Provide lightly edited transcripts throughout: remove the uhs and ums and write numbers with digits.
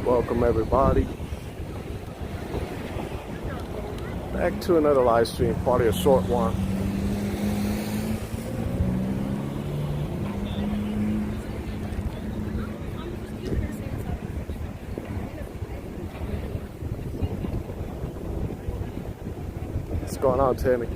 Welcome everybody back to another live stream, probably a short one. What's going on, Tammy?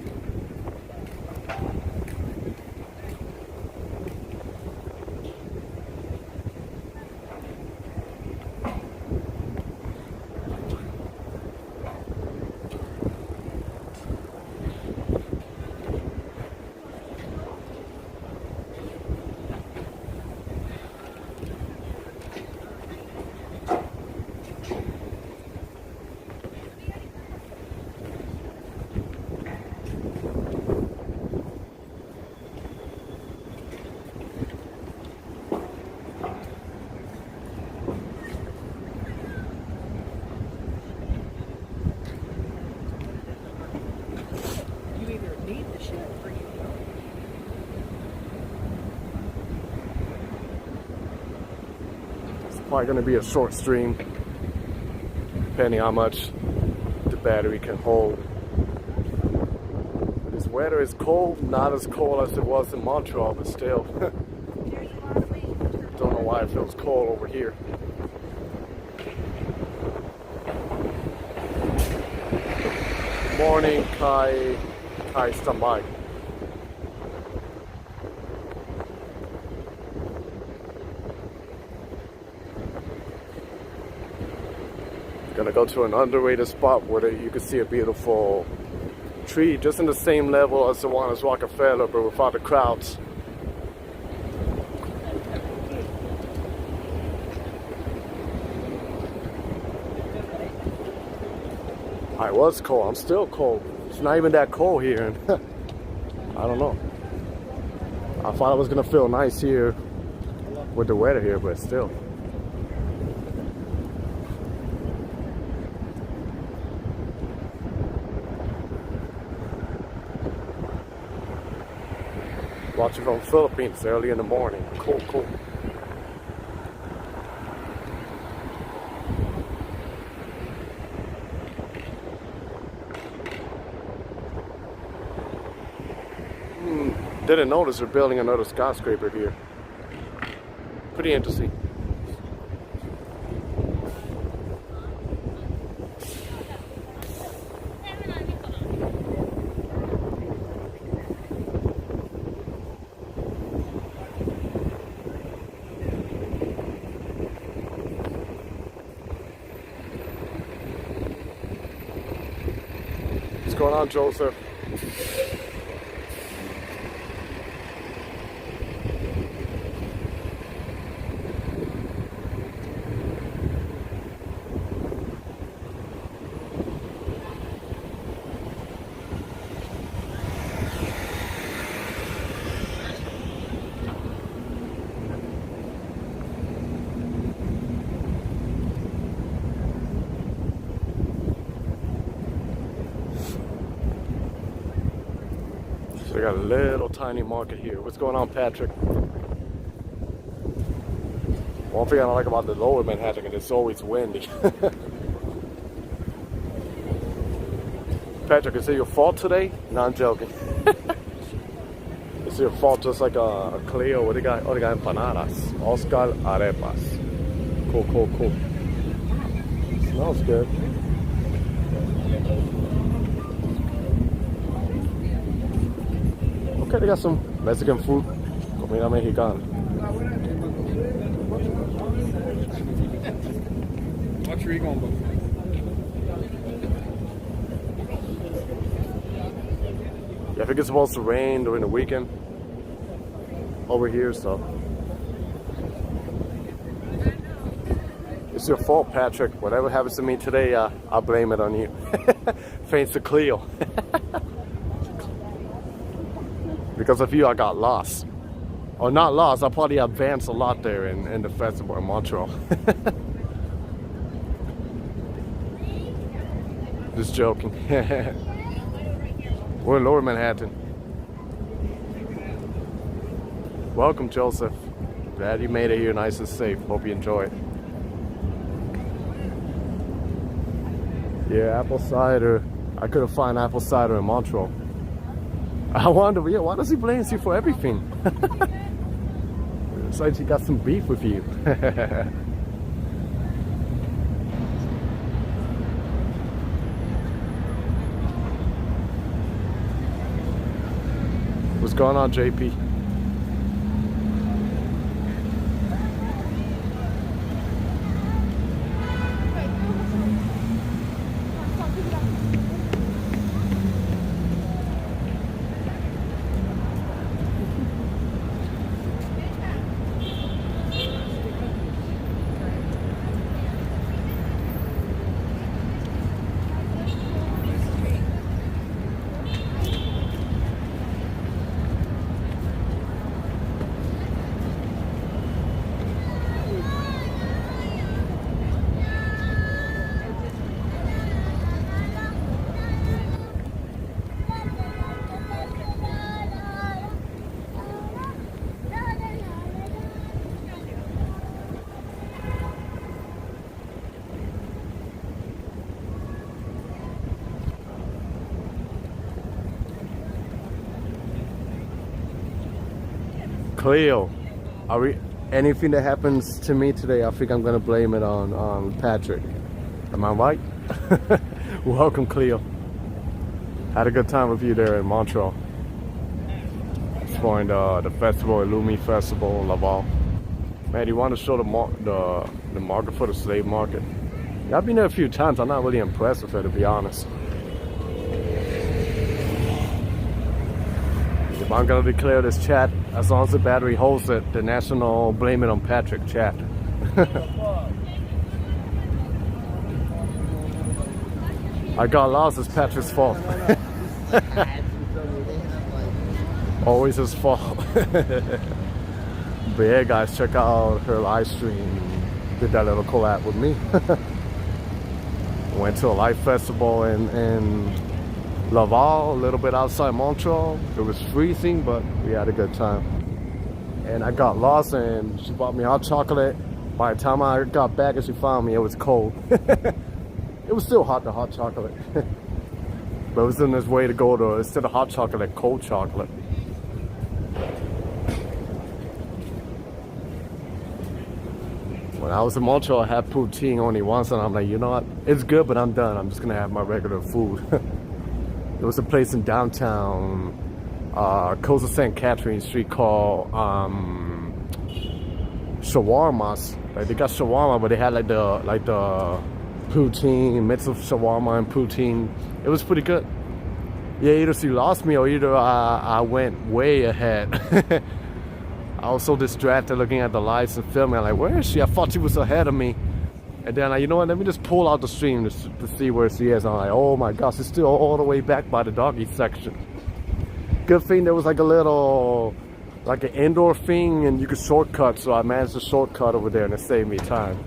Probably going to be a short stream, depending how much the battery can hold. This weather is cold, not as cold as it was in Montreal, but still. Don't know why it feels cold over here. Good morning, Kai Stamai. Gonna go to an underrated spot where you can see a beautiful tree just in the same level as the one as Rockefeller, but without the crowds. I was cold, I'm still cold. It's not even that cold here, and I don't know. I thought it was gonna feel nice here with the weather here, but still. Watching from Philippines early in the morning. Cool, cool. Didn't notice they're building another skyscraper here. Pretty interesting. What's going on, Joseph? We got a little tiny market here. What's going on, Patrick? One thing I don't like about the lower Manhattan is it's always windy. Patrick, is it your fault today? No, I'm joking. Is it your fault just like a Cleo? What do you got? Oh, they got empanadas. Oscar arepas. Cool, cool, cool. Smells good. Okay, they got some Mexican food, comida mexicana. Watch where you going, bro. Yeah, I think it's supposed to rain during the weekend over here, so it's your fault, Patrick. Whatever happens to me today, I'll blame it on you. Thanks to Cleo. Because of you, I got lost. Or not lost, I probably advanced a lot there in the festival in Montreal. Just joking. We're in Lower Manhattan. Welcome, Joseph. Glad you made it here nice and safe. Hope you enjoy it. Yeah, apple cider. I couldn't find apple cider in Montreal. I wonder, yeah, why does he blame you for everything? It's like he got some beef with you. What's going on, JP? Cleo, anything that happens to me today, I think I'm gonna blame it on Patrick. Am I right? Welcome, Cleo. Had a good time with you there in Montreal. Exploring the festival, Illumi Festival, Laval. Man, you want to show the market for the slave market? Yeah, I've been there a few times. I'm not really impressed with it, to be honest. If I'm gonna declare this chat, as long as the battery holds it, the national blame it on Patrick chat. I got lost, it's Patrick's fault. Always his fault. But yeah, guys, check out her live stream. Did that little collab with me. Went to a live festival in Laval, a little bit outside Montreal. It was freezing, but we had a good time. And I got lost, and she bought me hot chocolate. By the time I got back and she found me, it was cold. It was still hot, the hot chocolate. But it was in this way to go to, instead of hot chocolate, cold chocolate. When I was in Montreal, I had poutine only once, and I'm like, you know what? It's good, but I'm done. I'm just gonna have my regular food. There was a place in downtown, close to St. Catherine Street, called shawarmas. Like, they got shawarma, but they had like the poutine, mix of shawarma and poutine. It was pretty good. Yeah, either she lost me or either I went way ahead. I was so distracted looking at the lights and filming. I'm like, where is she? I thought she was ahead of me. And then, you know what, let me just pull out the stream to see where she is. I'm like, oh my gosh, it's still all the way back by the doggy section. Good thing there was like a little, like an indoor thing and you could shortcut. So I managed to shortcut over there and it saved me time.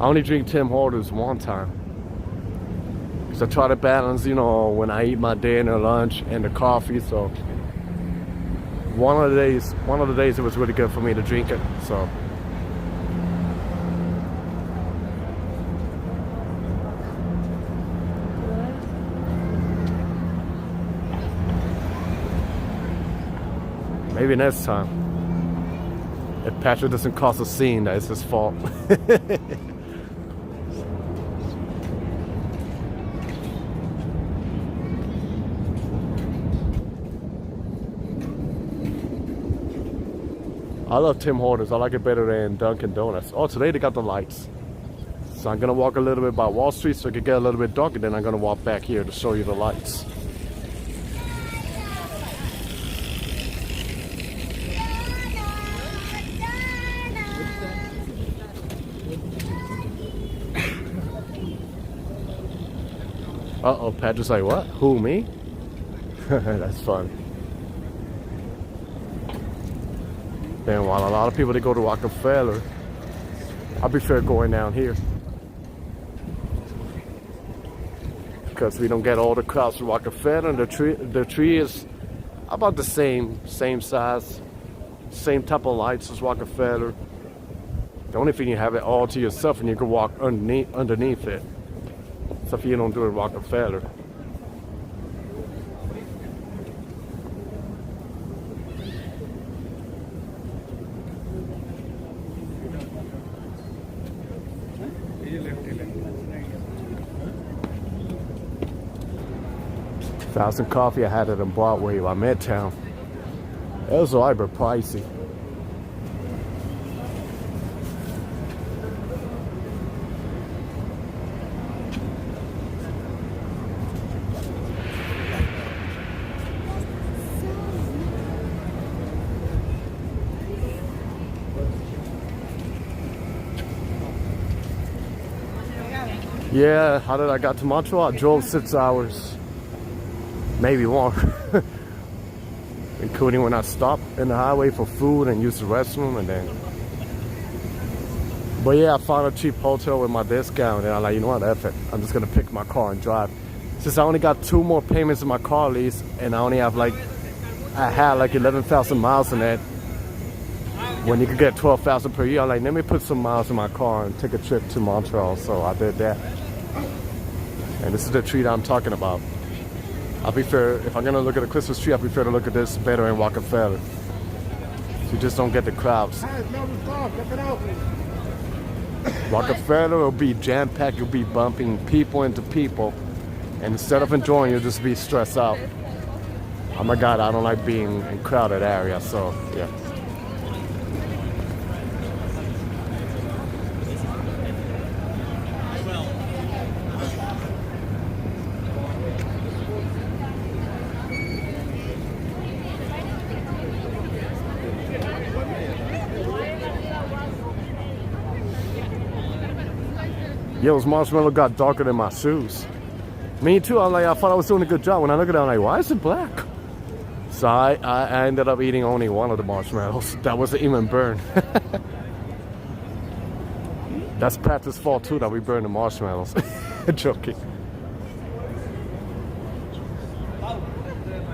I only drink Tim Hortons one time. Because I try to balance, you know, when I eat my dinner, lunch, and the coffee. So one of the days it was really good for me to drink it. So maybe next time, if Patrick doesn't cause a scene, that's his fault. I love Tim Hortons. I like it better than Dunkin' Donuts. Oh, today they got the lights. So I'm gonna walk a little bit by Wall Street so it can get a little bit dark, and then I'm gonna walk back here to show you the lights. Uh-oh, Patrick's like, what? Who, me? That's fun. And while a lot of people, they go to Rockefeller, I prefer going down here. Because we don't get all the crowds to Rockefeller, and the tree is about the same size, same type of lights as Rockefeller. The only thing you have it all to yourself and you can walk underneath it. So if you don't do it Rockefeller. Found some coffee I had it in Broadway by Midtown. It was alright, but pricey. Yeah, how did I get to Montreal? I drove 6 hours, maybe more, including when I stopped in the highway for food and used the restroom, and then. But yeah, I found a cheap hotel with my discount, and I'm like, you know what, F it. I'm just gonna pick my car and drive. Since I only got 2 more payments in my car lease, and I only have I had like 11,000 miles in it. When you could get 12,000 per year, I'm like, let me put some miles in my car and take a trip to Montreal. So I did that. And this is the tree that I'm talking about. I prefer, if I'm gonna look at a Christmas tree, I prefer to look at this better in Rockefeller. So you just don't get the crowds. Rockefeller will be jam-packed, you'll be bumping people into people. And instead of enjoying, you'll just be stressed out. Oh my God, I don't like being in crowded areas, so yeah. Yo, this marshmallow got darker than my shoes. Me too, I thought I was doing a good job. When I look at it, I'm like, why is it black? So I ended up eating only one of the marshmallows. That wasn't even burned. That's Pat's fault too, that we burned the marshmallows. Joking.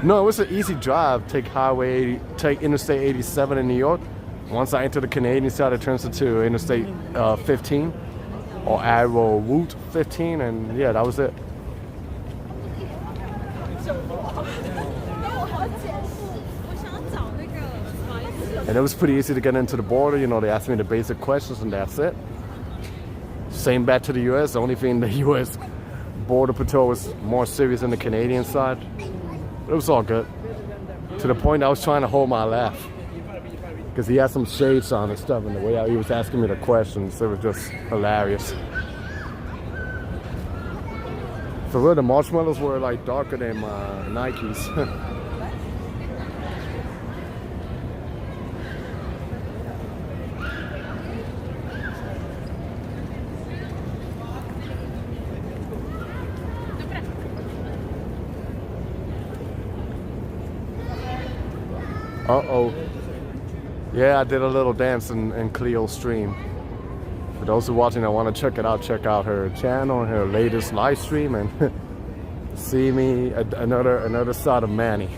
No, it was an easy drive. Take Interstate 87 in New York. Once I enter the Canadian side, it turns into Interstate 15. Or Arrow Route 15, and yeah, that was it. And it was pretty easy to get into the border. You know, they asked me the basic questions, and that's it. Same back to the U.S. The only thing, the U.S. Border Patrol was more serious than the Canadian side. But it was all good. To the point I was trying to hold my laugh. Because he had some shades on and stuff, and the way he was asking me the questions, it was just hilarious. For real, the marshmallows were like darker than my Nikes. Uh-oh. Yeah, I did a little dance in Cleo's stream. For those who are watching, I want to check it out. Check out her channel, her latest live stream, and see me another side of Manny.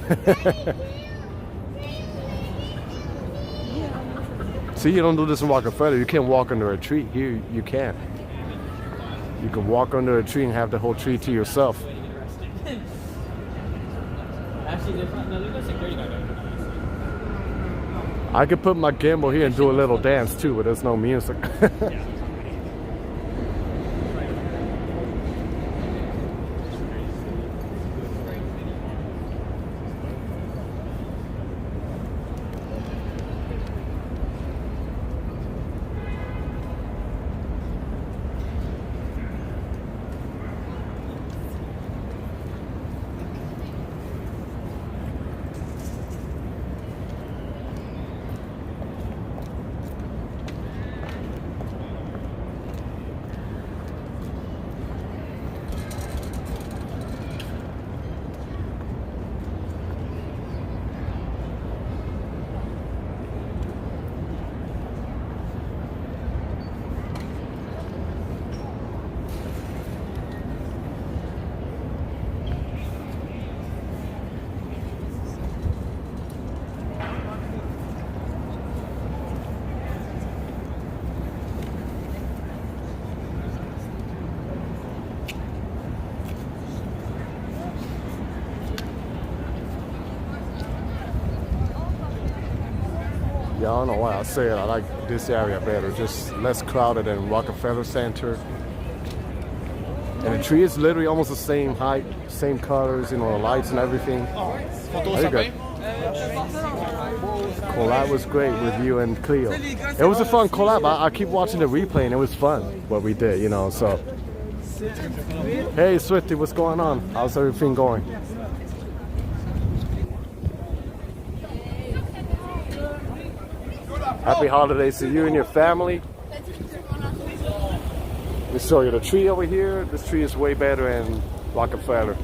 See, you don't do this in Rockefeller. You can't walk under a tree. Here, you can. You can walk under a tree and have the whole tree to yourself. I could put my gimbal here and do a little dance too, but there's no music. Yeah, I don't know why I say it. I like this area better. Just less crowded than Rockefeller Center. And the tree is literally almost the same height, same colors, you know, the lights and everything. Very good. Collab was great with you and Cleo. It was a fun collab. I keep watching the replay and it was fun what we did, you know, so. Hey, Swifty, what's going on? How's everything going? Happy holidays to you and your family. Let me show you the tree over here. This tree is way better in Rockefeller.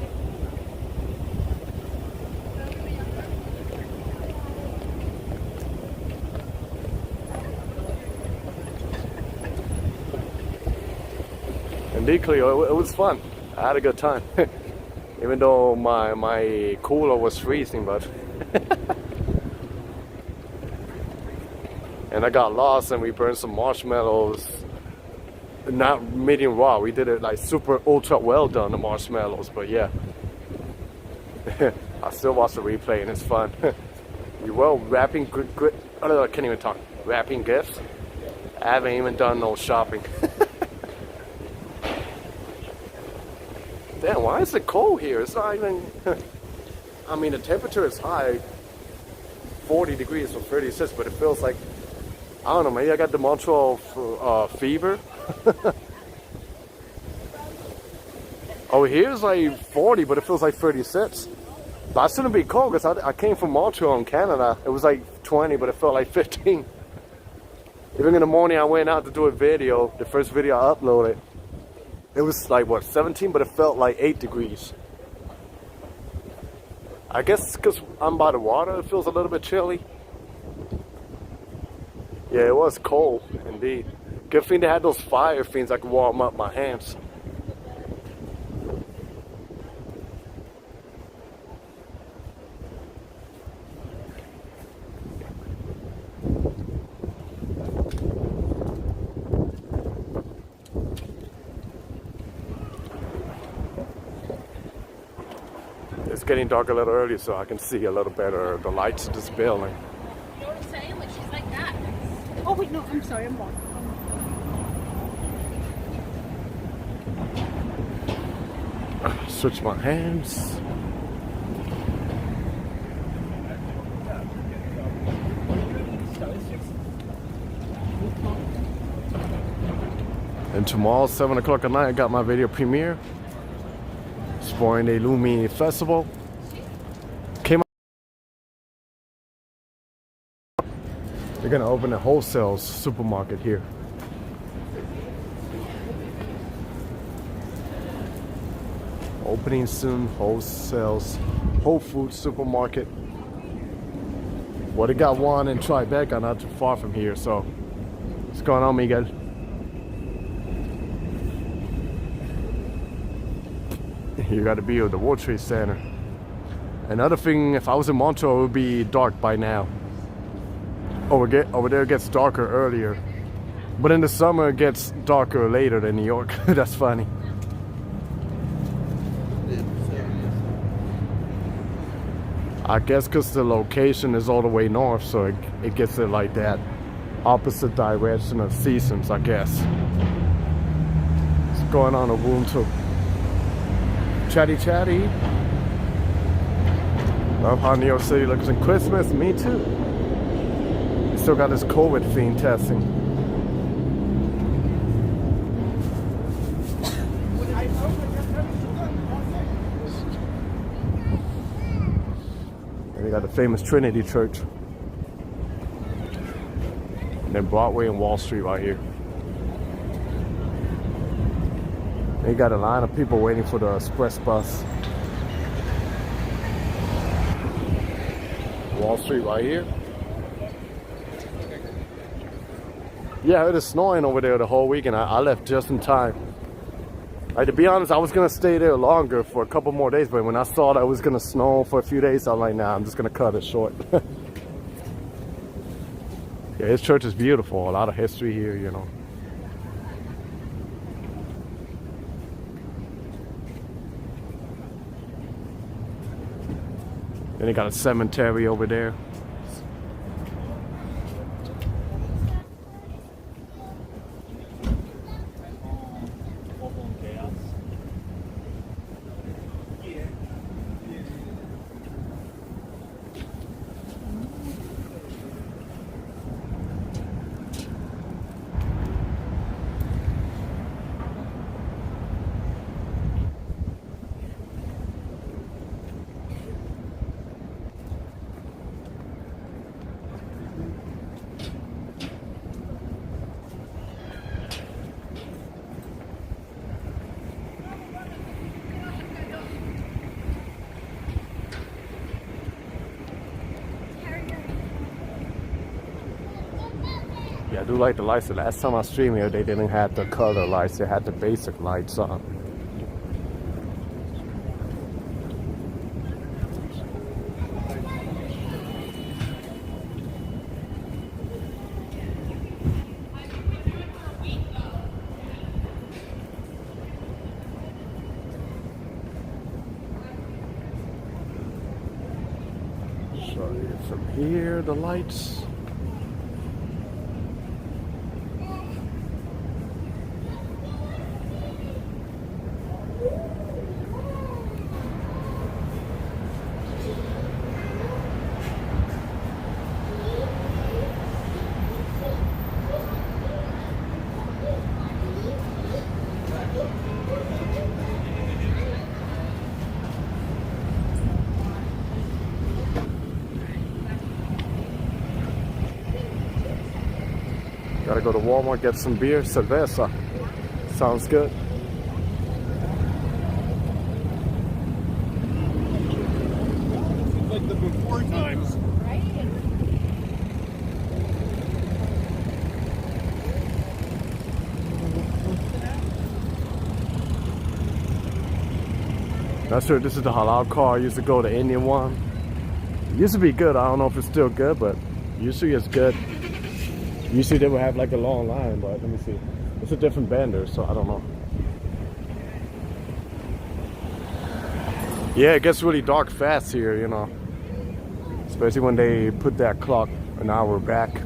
Indeed, Cleo, it was fun. I had a good time. Even though my cooler was freezing, but and I got lost and we burned some marshmallows. Not medium raw, we did it like super ultra well done, the marshmallows, but yeah. I still watch the replay and it's fun. You well wrapping good I can't even talk. Wrapping gifts? I haven't even done no shopping. Damn, why is it cold here? It's not even I mean the temperature is high, 40 degrees or 36, but it feels like, I don't know, maybe I got the Montreal fever. Over here is like 40, but it feels like 36. But I shouldn't be cold because I came from Montreal in Canada. It was like 20, but it felt like 15. Even in the morning I went out to do a video, the first video I uploaded. It was like, what, 17, but it felt like 8 degrees. I guess because I'm by the water, it feels a little bit chilly. Yeah, it was cold, indeed. Good thing they had those fire things I could warm up my hands. It's getting dark a little early, so I can see a little better the lights of this building. You know what I'm saying? Like, she's like that. Oh wait, no, I'm sorry, I'm wrong. Switch my hands. And tomorrow, 7 o'clock at night, I got my video premiere. Exploring the Lumi Festival. Came out. They're gonna open a wholesale supermarket here. Opening soon, Whole Foods supermarket. Well, they got one in Tribeca, not too far from here. So, what's going on, Miguel? You got to be at the World Trade Center. Another thing, if I was in Montreal, it would be dark by now. Over there it gets darker earlier. But in the summer, it gets darker later than New York. That's funny. I guess because the location is all the way north, so it gets it like that. Opposite direction of seasons, I guess. What's going on in room 2? Chatty. Love how New York City looks in Christmas. Me too. We still got this COVID thing testing. And we got the famous Trinity Church. And then Broadway and Wall Street right here. They got a line of people waiting for the express bus. Wall Street right here. Yeah, it is snowing over there the whole weekend. I left just in time. Like, to be honest, I was gonna stay there longer for a couple more days, but when I saw that it was gonna snow for a few days, I'm like, nah, I'm just gonna cut it short. Yeah, his church is beautiful. A lot of history here, you know. Then they got a cemetery over there. Yeah, I do like the lights. The last time I streamed here, they didn't have the color lights. They had the basic lights on. So from here, the lights. Gotta go to Walmart, get some beer, cerveza. Sounds good. Like the before times. Not sure if this is the halal car. I used to go to Indian one. It used to be good. I don't know if it's still good, but usually it's good. Usually they would have like a long line, but let me see. It's a different vendor, so I don't know. Yeah, it gets really dark fast here, you know. Especially when they put that clock an hour back.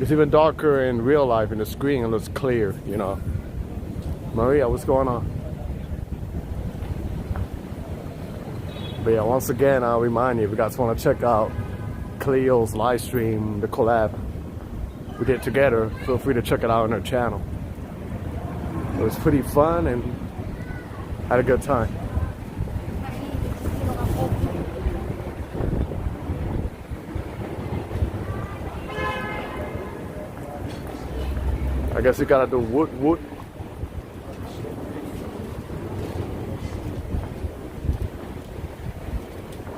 It's even darker in real life in the screen. It looks clear, you know. Maria, what's going on? But yeah, once again, I'll remind you, if you guys want to check out Cleo's live stream, the collab we did together, feel free to check it out on her channel. It was pretty fun and had a good time. I guess you gotta do wood.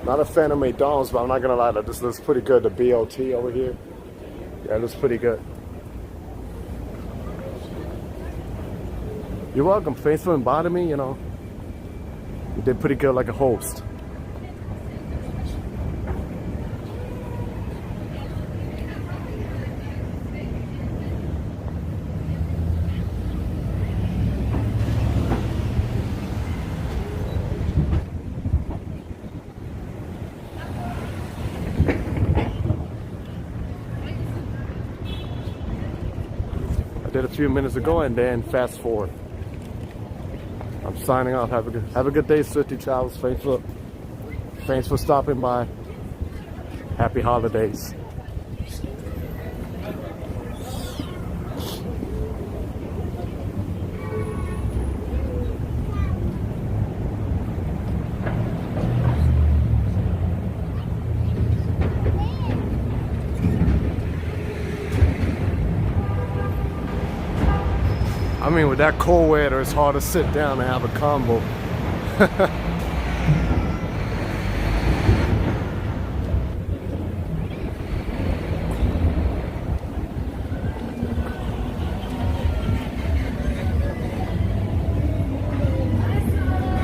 Not a fan of McDonald's, but I'm not gonna lie, that this looks pretty good. The BLT over here, yeah, it looks pretty good. You're welcome. Thanks for inviting me. You know, you did pretty good like a host. I did a few minutes ago, and then fast forward. I'm signing off. Have a good day, Swifty Travels. Thanks for stopping by. Happy holidays. I mean, with that cold weather, it's hard to sit down and have a combo.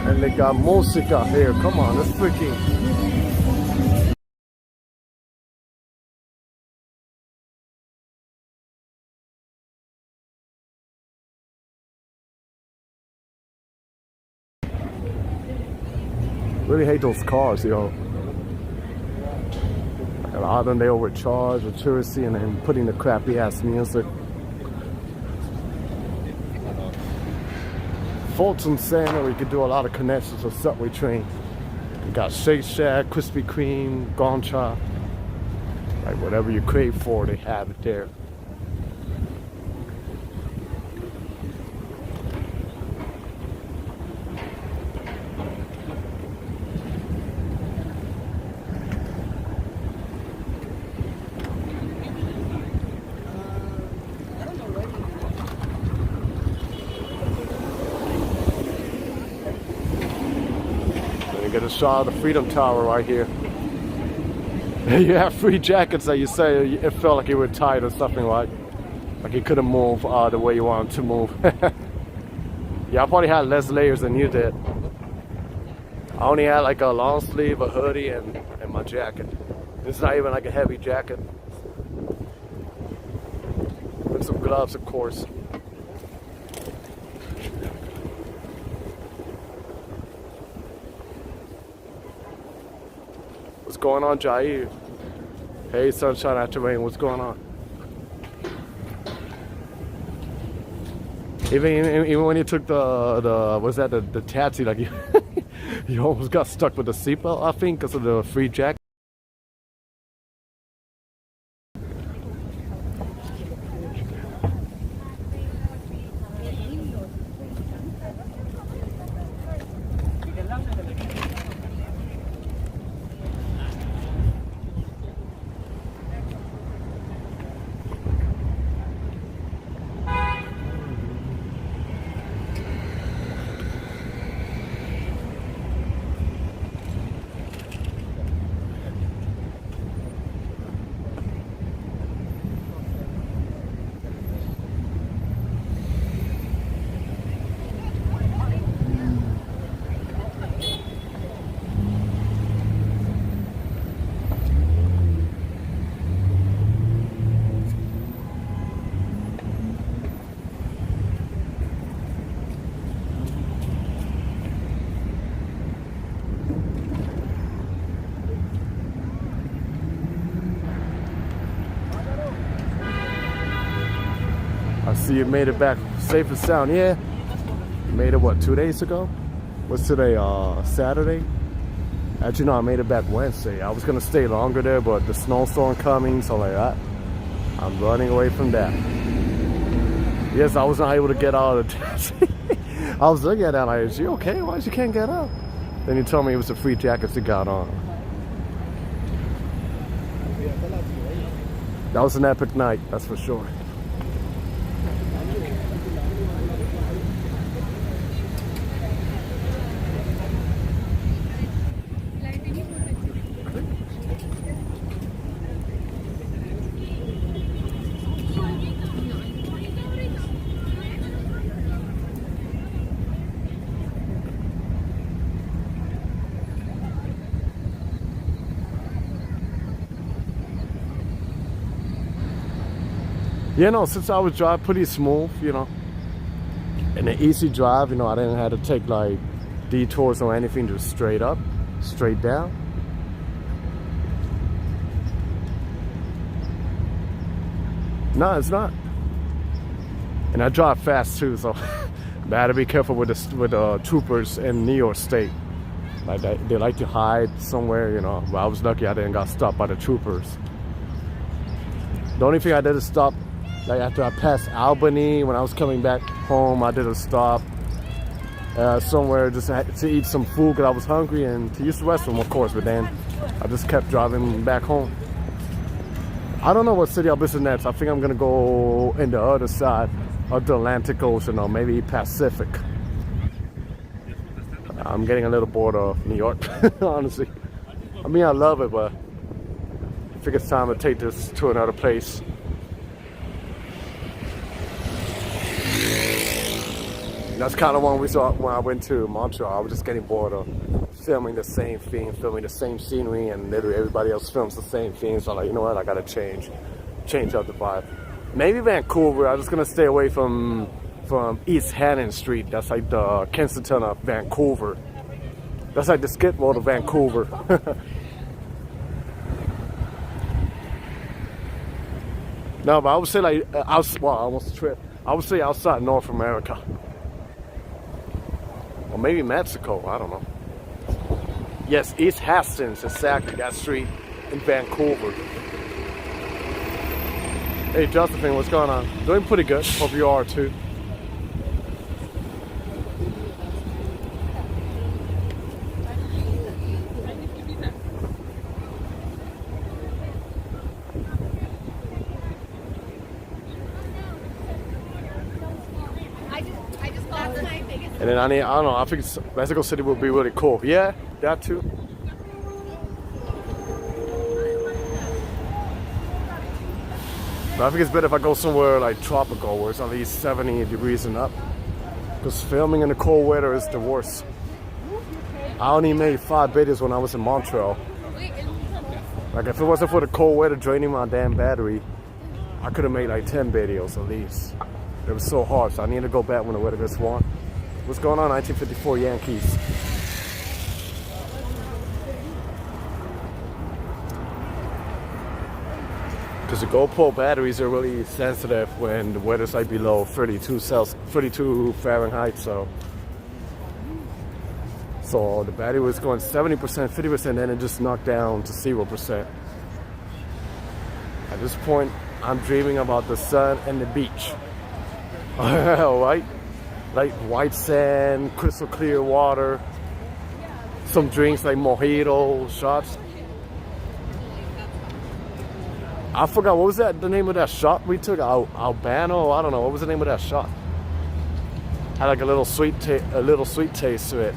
And they got música here. Come on, let's freaking. Really hate those cars, yo. A lot of them, they overcharge with touristy and then putting the crappy ass music. Fulton saying that we could do a lot of connections with subway train. We got Shake Shack, Krispy Kreme, Goncha. Like whatever you crave for, they have it there. get a shot of the Freedom Tower right here. You have free jackets that you say it felt like you were tight or something, right? Like you couldn't move the way you wanted to move. Yeah, I probably had less layers than you did. I only had like a long sleeve, a hoodie, and my jacket. It's not even like a heavy jacket. With some gloves, of course. What's going on, Jair? Hey, sunshine after rain. What's going on? Even when you took the taxi, like you almost got stuck with the seatbelt, I think, because of the free jacket. I see you made it back safe and sound. Yeah, you made it what, 2 days ago? What's today? Saturday? Actually, no, I made it back Wednesday. I was gonna stay longer there, but the snowstorm coming, so like that, I'm running away from that. Yes, I was not able to get out of the taxi. I was looking at that like, is you okay? Why you can't get up? Then you told me it was the free jackets you got on. That was an epic night, that's for sure. Yeah, no, since I was driving pretty smooth, you know, and an easy drive, you know, I didn't have to take like detours or anything, just straight up, straight down. No, it's not. And I drive fast too, so I had to be careful with the troopers in New York State. Like they like to hide somewhere, you know. But I was lucky I didn't got stopped by the troopers. The only thing I did is stop, like after I passed Albany, when I was coming back home, I did a stop somewhere just to eat some food because I was hungry and to use the restroom, of course. But then I just kept driving back home. I don't know what city I'll visit next. I think I'm gonna go in the other side of the Atlantic Ocean or maybe Pacific. I'm getting a little bored of New York, honestly. I mean, I love it, but I think it's time to take this to another place. That's kind of one we saw when I went to Montreal. I was just getting bored of filming the same thing, filming the same scenery, and literally everybody else films the same thing. So I'm like, you know what, I gotta change up the vibe. Maybe Vancouver. I'm just gonna stay away from East Hannon Street. That's like the Kensington of Vancouver. That's like the Skid Row of Vancouver. No, but I would say like I almost tripped. I would say outside North America. Or maybe Mexico, I don't know. Yes, East Hastings, exactly, that street in Vancouver. Hey Josephine, what's going on? Doing pretty good, hope you are too. I biggest concert. My biggest. And then I don't know, I think Mexico City would be really cool. Yeah, that too. But I think it's better if I go somewhere like tropical where it's at least 70 degrees and up. Because filming in the cold weather is the worst. I only made 5 videos when I was in Montreal. Like if it wasn't for the cold weather draining my damn battery, I could have made like 10 videos at least. It was so hard, so I need to go back when the weather gets warm. What's going on, 1954 Yankees? Because the GoPro batteries are really sensitive when the weather's like below 32 Fahrenheit, so the battery was going 70%, 50%, then it just knocked down to 0%. At this point, I'm dreaming about the sun and the beach. Right? Like white sand, crystal clear water, some drinks like mojito, shots. I forgot, what was the name of that shot we took? Albano? I don't know. What was the name of that shot? Had like a little sweet taste to it.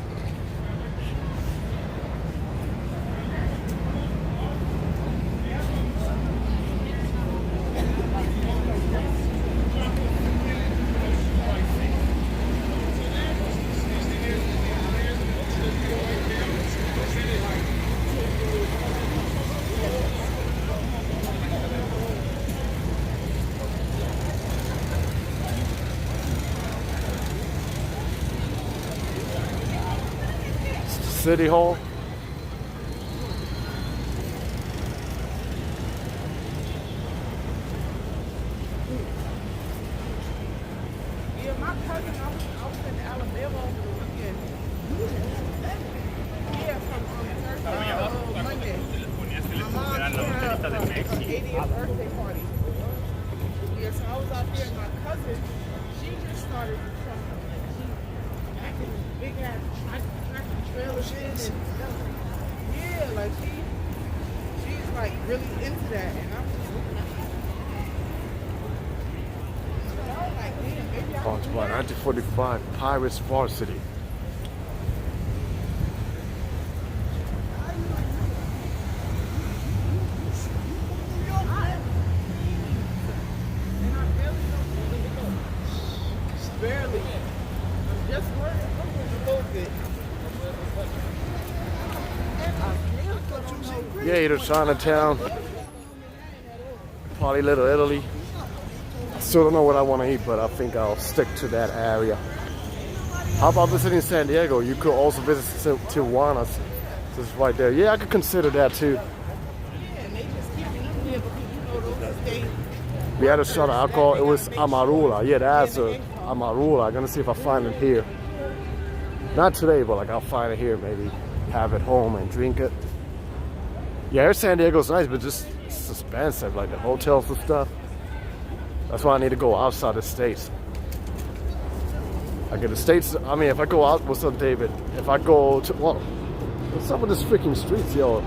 City Hall. Yeah, my cousin, I was in Alabama over the weekend. Yeah, from Thursday, Monday. My mom had her 80th birthday party. Yeah, so I was out there, and my cousin, she just started acting big ass trailers in and stuff. Yeah, like she's like really into that, and I'm just looking at her. So I was like, damn, maybe I Oh, it's about 1945 Pirates Varsity. barely. I'm just working a little bit. Yeah, either Chinatown, probably Little Italy. I still don't know what I want to eat, but I think I'll stick to that area. How about visiting San Diego? You could also visit Tijuana. Just right there. Yeah, I could consider that too. We had a shot of alcohol. It was Amarula. Yeah, that's a Amarula. I'm gonna see if I find it here. Not today, but like I'll find it here. Maybe have it home and drink it. Yeah, San Diego's nice, but just it's expensive. Like the hotels and stuff. That's why I need to go outside the states. Like in the states, I mean, if I go out, what's up, David? If I go to, well, what's up with this freaking streets, yo?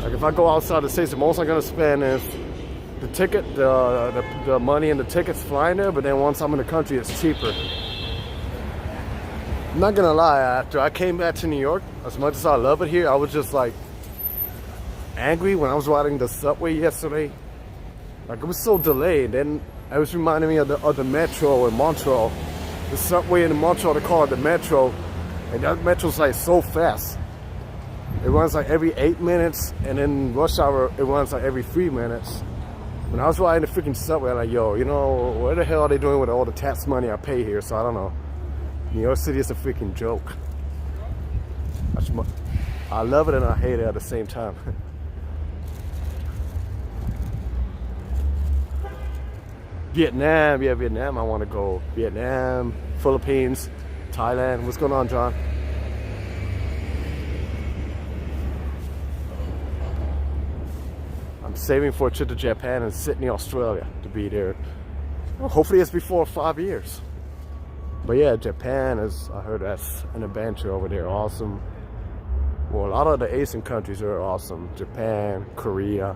Like if I go outside the states, the most I'm gonna spend is the ticket, the money and the tickets flying there. But then once I'm in the country, it's cheaper. I'm not gonna lie. After I came back to New York, as much as I love it here, I was just like angry when I was riding the subway yesterday. Like it was so delayed. Then it was reminding me of the metro in Montreal. The subway in Montreal, they call it the metro, and that metro's like so fast. It runs like every 8 minutes, and in rush hour, it runs like every 3 minutes. When I was riding the freaking subway, I'm like, yo, you know, what the hell are they doing with all the tax money I pay here? So I don't know. New York City is a freaking joke. I love it and I hate it at the same time. Vietnam, yeah, Vietnam, I want to go. Vietnam, Philippines, Thailand. What's going on, John? I'm saving for a trip to Japan and Sydney, Australia to be there. Well, hopefully it's before 5 years. But yeah, Japan is, I heard that's an adventure over there. Awesome. Well, a lot of the Asian countries are awesome. Japan, Korea,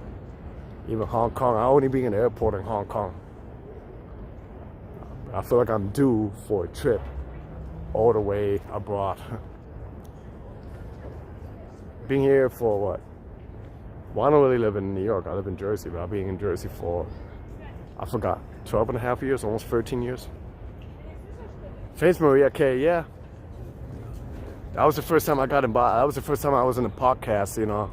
even Hong Kong. I only been in the airport in Hong Kong. I feel like I'm due for a trip all the way abroad. Being here for what? Well, I don't really live in New York. I live in Jersey, but I've been in Jersey for, I forgot, 12 and a half years, almost 13 years. Thanks, Maria K. Yeah. That was the first time I got involved. That was the first time I was in a podcast, you know.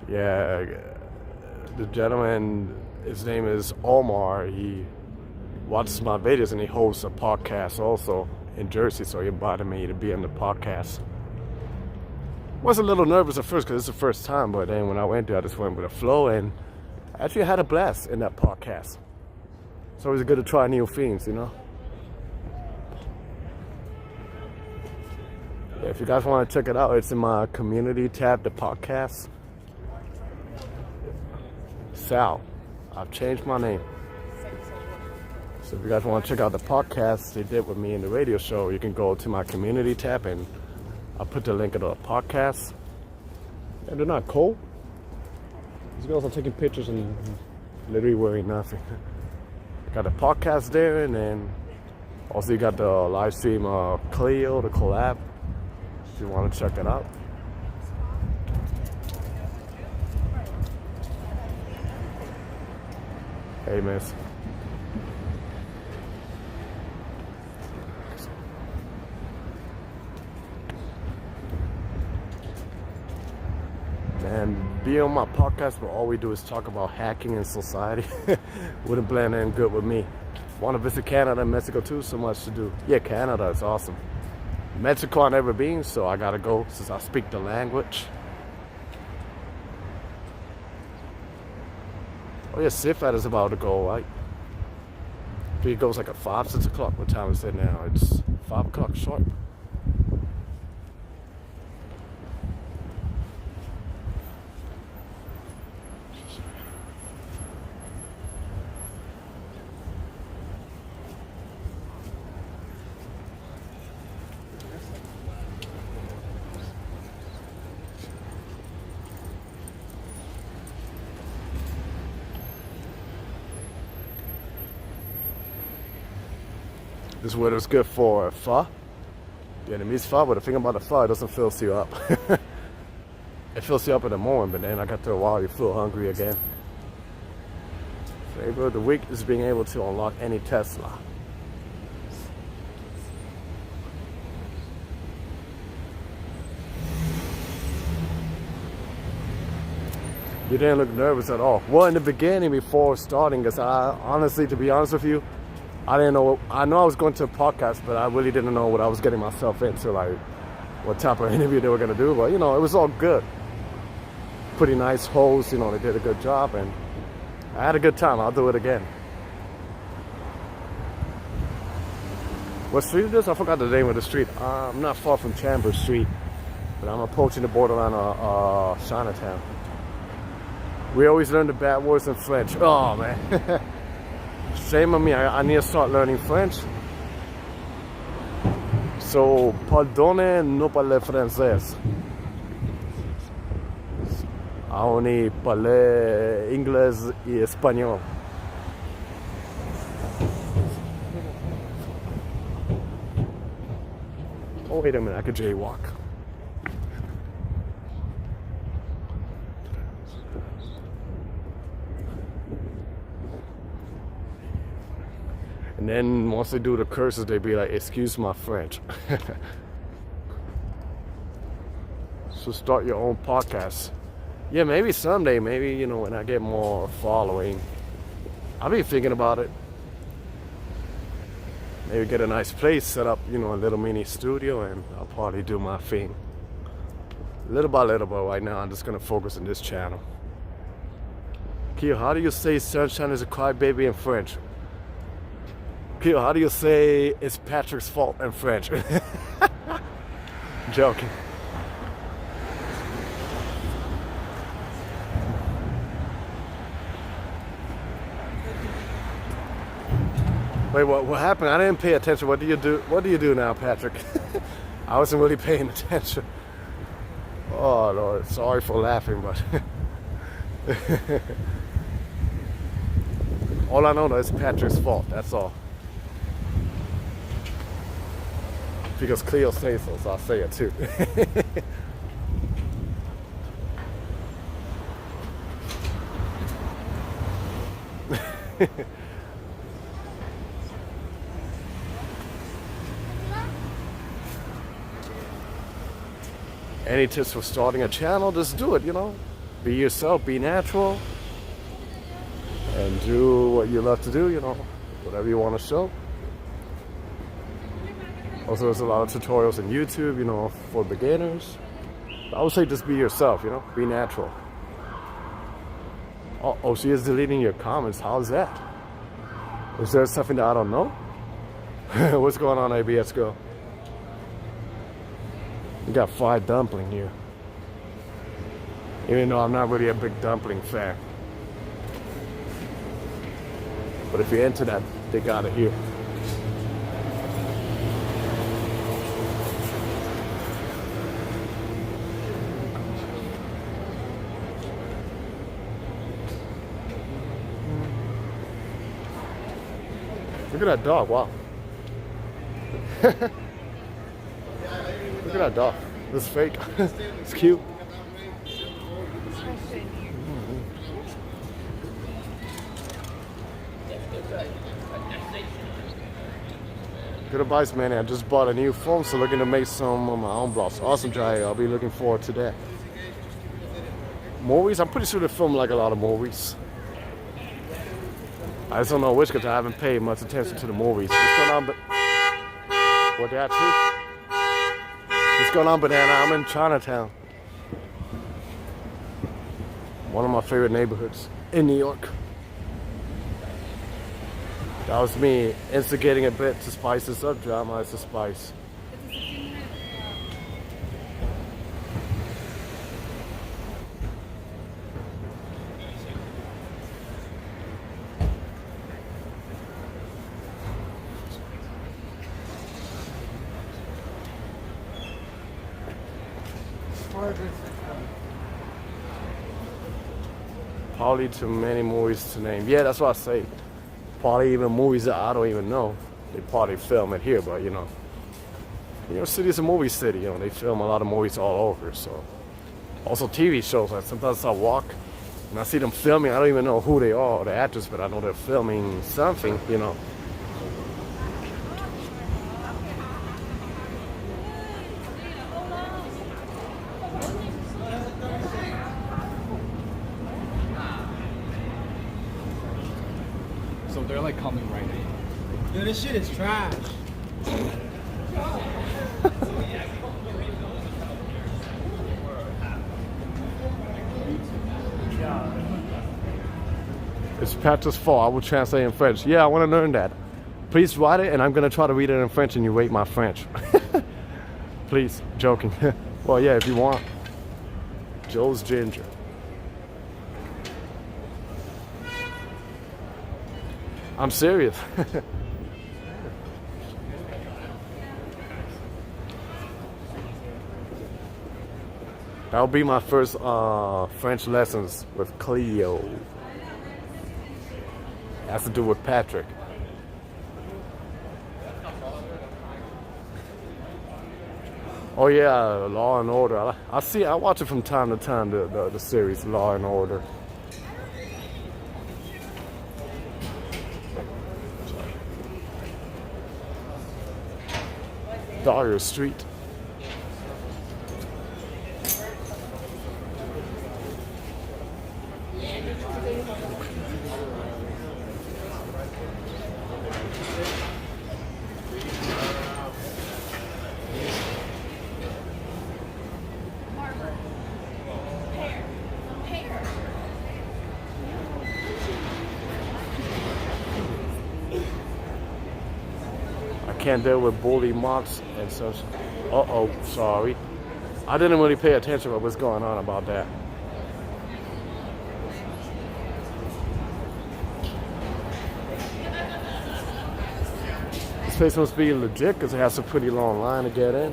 Yeah, the gentleman, his name is Omar. He watches my videos and he hosts a podcast also in Jersey, so he invited me to be on the podcast. Was a little nervous at first because it's the first time, but then when I went there, I just went with the flow and actually had a blast in that podcast. It's always good to try new things, you know. Yeah, if you guys want to check it out, it's in my community tab, the podcast. Sal. I've changed my name. So if you guys want to check out the podcast they did with me in the radio show, you can go to my community tab and I'll put the link of the podcast. And they're not cold. These girls are taking pictures and literally wearing nothing. Got the podcast there, and then also you got the live stream Cleo, the collab, if you want to check it out. Hey, miss. And being on my podcast, where all we do is talk about hacking in society, wouldn't blend in good with me. Want to visit Canada and Mexico too, so much to do. Yeah, Canada is awesome. Mexico I've never been, so I gotta go since I speak the language. Oh yeah, Sifat is about to go, right? I think it goes like at 5, 6 o'clock. What time is it now? It's 5 o'clock sharp. This weather is good for pho, Vietnamese pho, but the thing about the pho, it doesn't fill you up. It fills you up in the morning, but then after a while, you feel hungry again. Flavor of the week is being able to unlock any Tesla. You didn't look nervous at all. Well, in the beginning, before starting, because honestly, to be honest with you, I didn't know. I know I was going to a podcast, but I really didn't know what I was getting myself into, like what type of interview they were going to do. But, you know, it was all good. Pretty nice hosts, you know, they did a good job, and I had a good time. I'll do it again. What street is this? I forgot the name of the street. I'm not far from Chambers Street, but I'm approaching the borderline of Chinatown. We always learn the bad words in French. Oh, man. Shame on me, I need to start learning French. So, pardonne, no parle français. I only parle English et espagnol. Oh, wait a minute, I could jaywalk. And then once they do the curses, they be like, excuse my French. So start your own podcast. Yeah, maybe someday, maybe, you know, when I get more following. I've been thinking about it. Maybe get a nice place, set up, you know, a little mini studio, and I'll probably do my thing. Little by little, but right now I'm just gonna focus on this channel. Kyo, how do you say sunshine is a crybaby in French? Kyo, how do you say it's Patrick's fault in French? Joking. Wait, what happened? I didn't pay attention. What do you do? What do you do now, Patrick? I wasn't really paying attention. Oh Lord, sorry for laughing, but All I know is Patrick's fault. That's all. Because Cleo says so, so I'll say it too. Any tips for starting a channel? Just do it, you know. Be yourself, be natural, and do what you love to do, you know. Whatever you want to show. Also, there's a lot of tutorials on YouTube, you know, for beginners. I would say just be yourself, you know, be natural. Oh, she is deleting your comments. How's that? Is there something that I don't know? What's going on, ABS girl? You got fried dumpling here. Even though I'm not really a big dumpling fan. But if you're into that, they got it here. Look at that dog, wow. Look at that dog. It's fake. It's cute. Good advice, man. I just bought a new phone, so looking to make some of my own vlogs. Awesome, Jai. I'll be looking forward to that. Movies? I'm pretty sure they film like a lot of movies. I just don't know which because I haven't paid much attention to the movies. What's going on? What that too? What's going on, Banana? I'm in Chinatown. One of my favorite neighborhoods in New York. That was me instigating a bit to spice this up. Drama is the spice. Probably too many movies to name. Yeah, that's what I say. Probably even movies that I don't even know. They probably film it here, but you know, New York City is a movie city. You know, they film a lot of movies all over. So, also TV shows. Like sometimes I walk and I see them filming. I don't even know who they are, the actors, but I know they're filming something. You know. So they're like coming right now. Yo, this shit is trash. It's Patrick's fault. I will translate in French. Yeah, I want to learn that. Please write it, and I'm going to try to read it in French, and you rate my French. Please. Joking. Well, yeah, if you want. Joe's Ginger. I'm serious. That'll be my first French lessons with Cleo. It has to do with Patrick. Oh yeah, Law and Order. I watch it from time to time. The series Law and Order. Dyer Street. Can't deal with bully mocks and such. Uh-oh, sorry. I didn't really pay attention to what's going on about that. This place must be legit because it has a pretty long line to get in.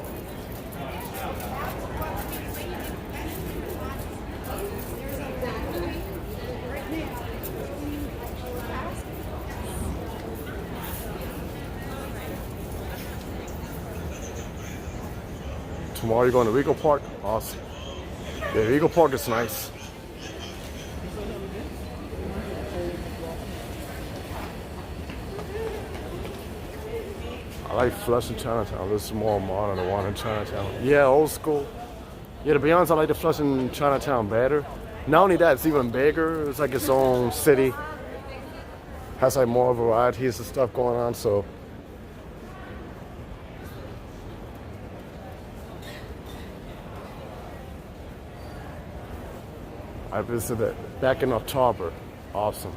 Tomorrow you're going to Regal Park? Awesome. Yeah, Regal Park is nice. I like Flushing Chinatown. This is more modern than the one in Chinatown. Yeah, old school. Yeah, to be honest, I like the Flushing Chinatown better. Not only that, it's even bigger. It's like its own city. Has like more varieties of stuff going on, so. I visited back in October. Awesome.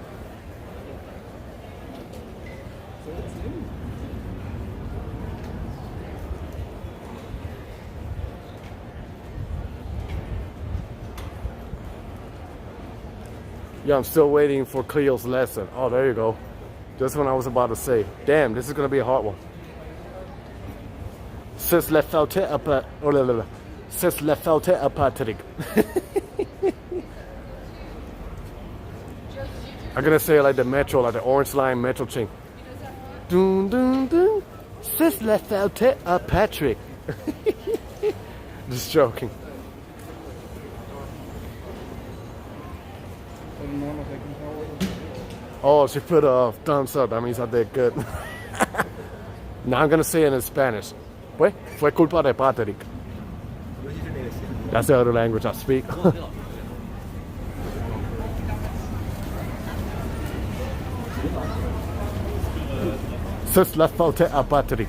Yeah, I'm still waiting for Cleo's lesson. Oh, there you go. Just when I was about to say, damn, this is gonna be a hard one. C'est la faute à pas. Oh là là là. C'est la faute à Patrick. I'm gonna say it like the metro, like the Orange Line metro chain. Dun dun dun. C'est la faute à Patrick. Just joking. Oh, she put a thumbs up. That means I did good. Now I'm gonna say it in Spanish. Pues, fue culpa de Patrick. That's the other language I speak. C'est la faute à Patrick.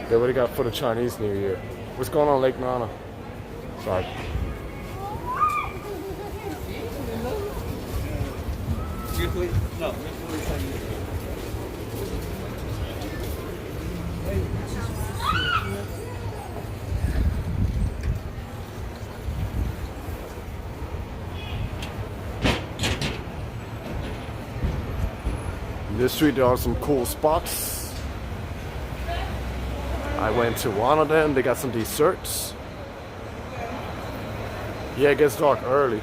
Yeah, what do you got for the Chinese New Year? What's going on, Lake Nana? Sorry. In this street there are some cool spots. I went to one of them. They got some desserts. Yeah, it gets dark early.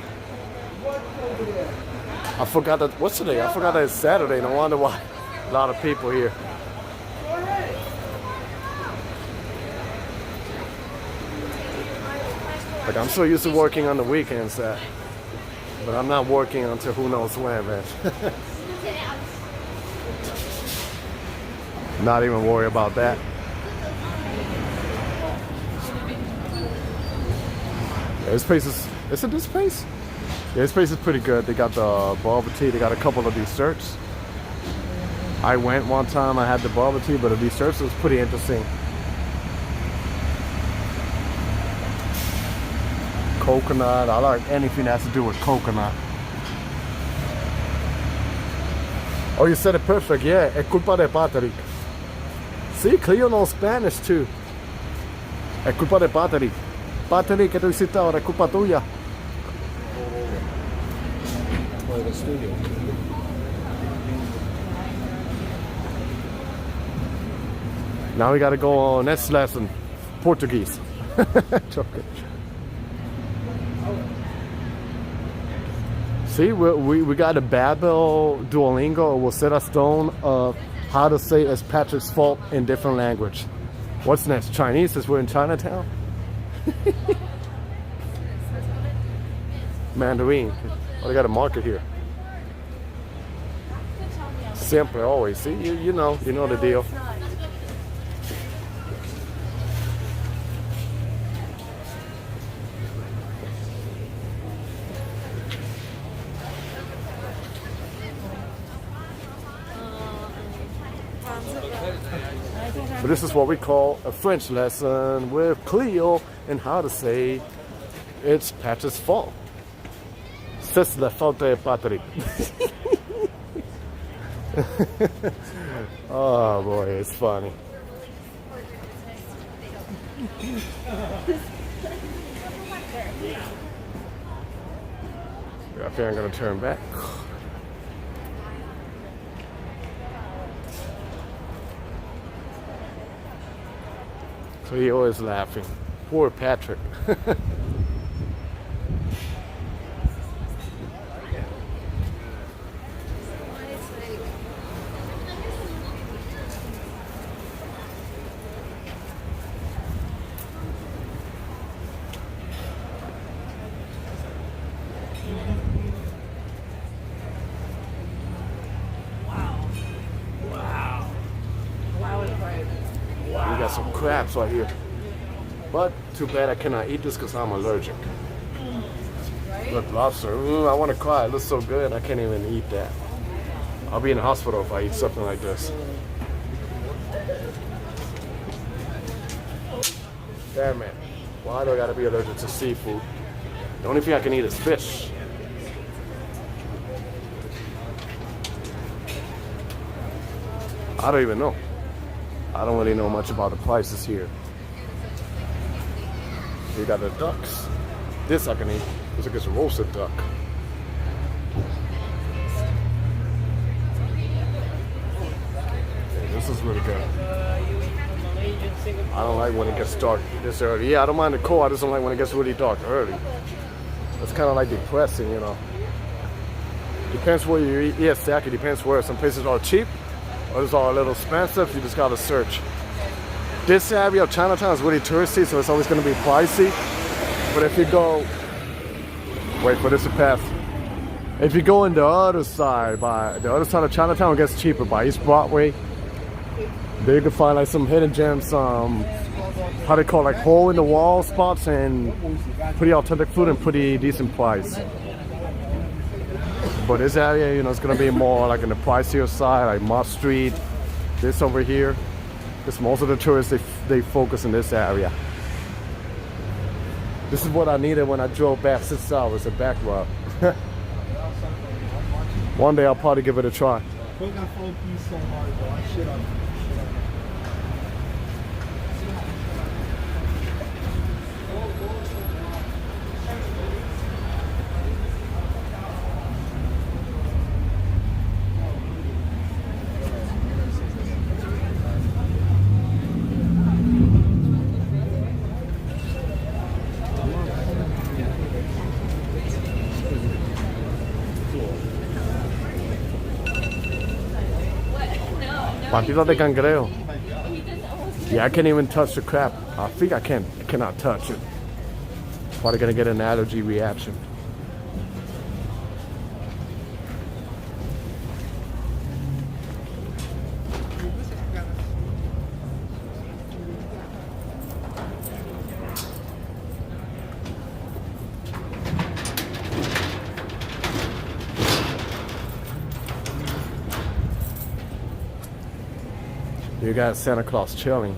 I forgot that. What's today? I forgot that it's Saturday. No wonder why a lot of people here. Like, I'm so used to working on the weekends that, but I'm not working until who knows when, man. Not even worry about that. Yeah, this place is it this place? Yeah, this place is pretty good. They got the bubble tea. They got a couple of desserts. I went one time. I had the bubble tea, but the desserts was pretty interesting. Coconut. I like anything that has to do with coconut. Oh, you said it perfect. Yeah, es culpa de Patrick. See, Cleo knows Spanish too. Es culpa de Patrick. Patrick, ¿qué tú hiciste ahora? Es culpa tuya. Now we gotta go on next lesson, Portuguese. Joking. See, we got a Babel Duolingo will set a stone of how to say it's Patrick's fault in different language. What's next? Chinese, since we're in Chinatown? Mandarin. Oh, they got a market here. Siempre, always. See, you know the deal. But this is what we call a French lesson with Cleo and how to say it's Patrick's fault. C'est la faute de Patrick. Oh boy, it's funny. I think I'm gonna turn back. So he always laughing. Poor Patrick. We got some crabs right here. But too bad I cannot eat this because I'm allergic. Look, lobster. I want to cry. It looks so good. I can't even eat that. I'll be in the hospital if I eat something like this. Damn it. Why do I gotta be allergic to seafood? The only thing I can eat is fish. I don't even know. I don't really know much about the prices here. You got the ducks. This I can eat. Looks like it's a roasted duck. Yeah, this is really good. I don't like when it gets dark this early. Yeah, I don't mind the cold. I just don't like when it gets really dark early. It's kind of like depressing, you know. Depends where you eat. Yeah, exactly. Depends where. Some places are cheap. Others are a little expensive. You just gotta search. This area of Chinatown is really touristy, so it's always gonna be pricey. But if you go, wait for this to pass. If you go on the other side, by the other side of Chinatown, it gets cheaper by East Broadway. There you can find like some hidden gems, how they call it, like hole in the wall spots, and pretty authentic food and pretty decent price. But this area, you know, it's gonna be more like in the pricier side, like Mott Street, this over here. Because most of the tourists, they focus in this area. This is what I needed when I drove back 6 hours, a back route. One day I'll probably give it a try. Patita de cangrejo. Yeah, I can't even touch the crab. I think I cannot touch it. Probably gonna get an allergy reaction. You got Santa Claus chilling.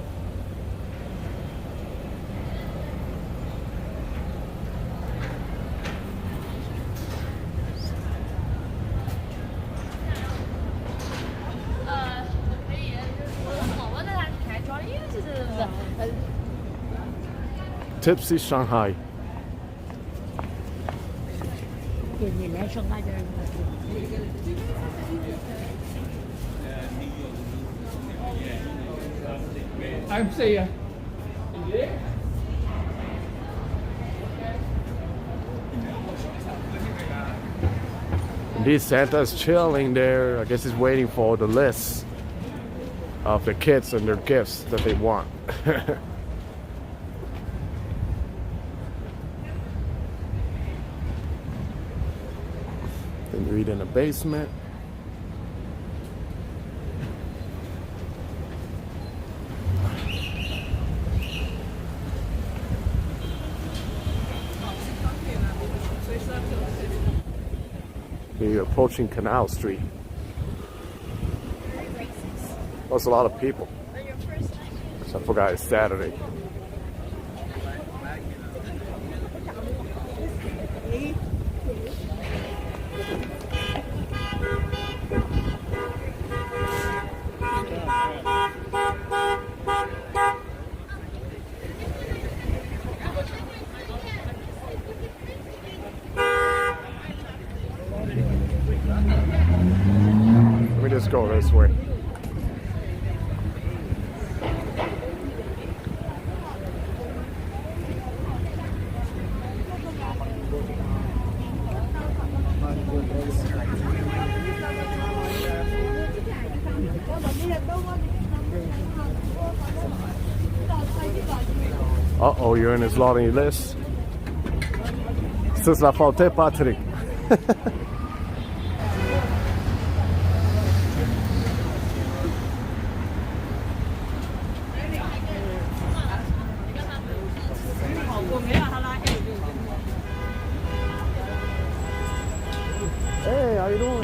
Tipsy Shanghai. I'm saying. Indeed, Santa's chilling there. I guess he's waiting for the list of the kids and their gifts that they want. Then you eat in the basement. You're approaching Canal Street. There's a lot of people. So I forgot it's Saturday. Let me just go this way. Uh-oh, you're in his lottery list. C'est la faute, Patrick. Hey, how you doing?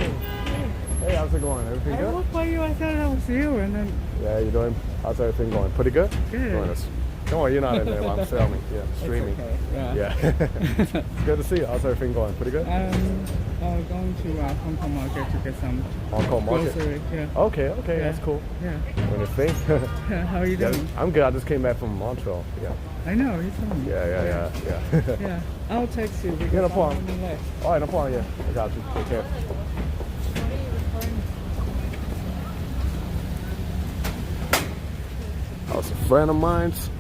Hey, how's it going? Everything I good? looked for you. I thought I was you, and then Yeah, you doing? How's everything going? Pretty good? Good. Join us. Don't worry, you're not in there. I'm filming. Yeah, streaming. okay. Yeah. Yeah. It's good to see you. How's everything going? Pretty good? Going to Hong Kong market to get some Hong Kong market. grocery. Yeah. Okay, Yeah. that's cool. Yeah. When it's safe. Yeah. How are you Yeah, doing? I'm good. I just came back from Montreal. Yeah. I know. You told me. Yeah. Yeah. I'll text you because Yeah, no I'm problem. running late. All right, no problem. Yeah, I got you. Take care. How's a friend of mine's?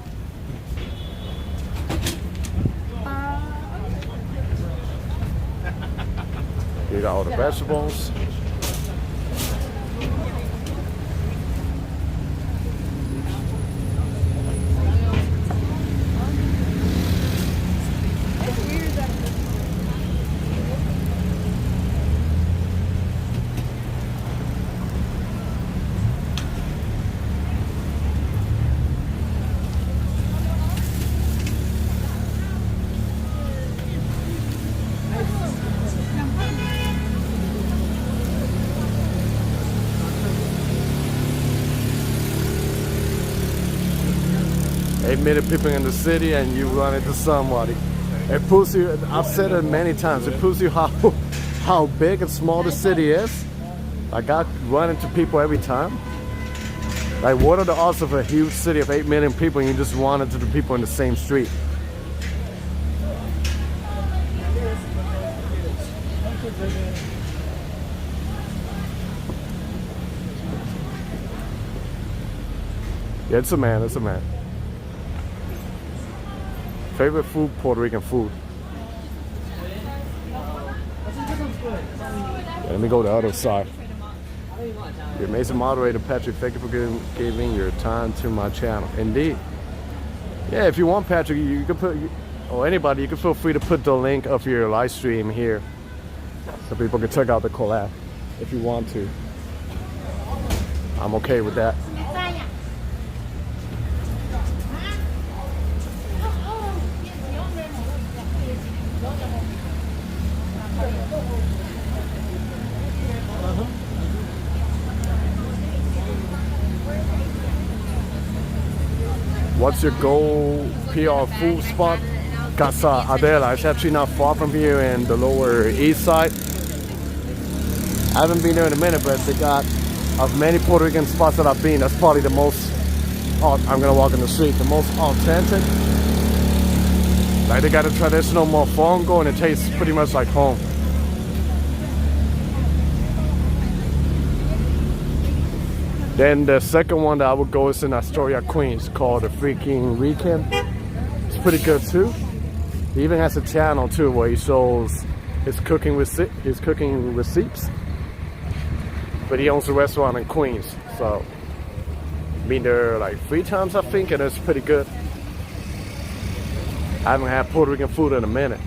You got all the vegetables. Eight million people in the city and you run into somebody. It proves you, I've said it many times, it proves you how big and small the city is. Like I run into people every time. Like what are the odds of a huge city of 8 million people and you just run into the people in the same street? Yeah, it's a man, it's a man. Favorite food, Puerto Rican food. Let me go to the other side. Your amazing moderator, Patrick, thank you for giving your time to my channel. Indeed. Yeah, if you want, Patrick, you can put, or anybody, you can feel free to put the link of your live stream here so people can check out the collab if you want to. I'm okay with that. What's your goal PR food spot? Casa Adela. It's actually not far from here in the lower east side. I haven't been there in a minute, but they got, of many Puerto Rican spots that I've been, that's probably the most, I'm gonna walk in the street, the most authentic. Like they got a traditional mofongo and it tastes pretty much like home. Then the second one that I would go is in Astoria, Queens, called the freaking Weekend. It's pretty good too. He even has a channel too where he shows his cooking receipts. But he owns a restaurant in Queens, so been there like 3 times I think, and it's pretty good. I haven't had Puerto Rican food in a minute.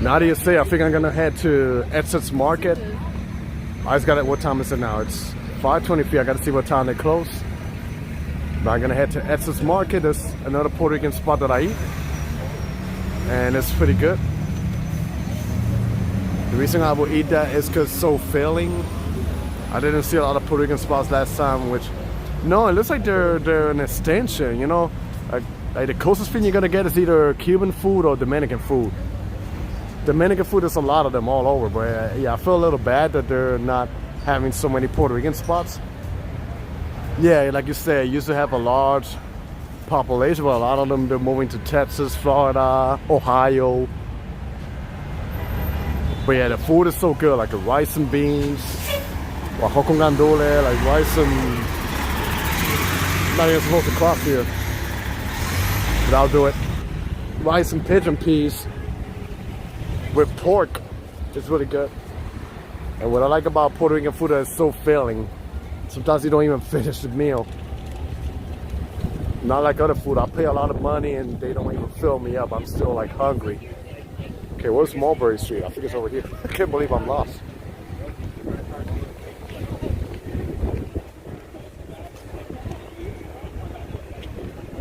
Now that you say, I think I'm gonna head to Edson's Market. I just got it. What time is it now? It's 5:23. I gotta see what time they close. But I'm gonna head to Edson's Market. There's another Puerto Rican spot that I eat, and it's pretty good. The reason I will eat that is because it's so filling. I didn't see a lot of Puerto Rican spots last time, which, no, it looks like they're an extension, you know? Like the closest thing you're gonna get is either Cuban food or Dominican food. Dominican food, there's a lot of them all over, but yeah, I feel a little bad that they're not having so many Puerto Rican spots. Yeah, like you said, used to have a large population, but a lot of them, they're moving to Texas, Florida, Ohio. But yeah, the food is so good, like the rice and beans, arroz con gandules, like rice and, I'm not even supposed to crop here, but I'll do it. Rice and pigeon peas with pork. It's really good. And what I like about Puerto Rican food is it's so filling. Sometimes you don't even finish the meal. Not like other food. I pay a lot of money and they don't even fill me up. I'm still like hungry. Okay, where's Mulberry Street? I think it's over here. I can't believe I'm lost.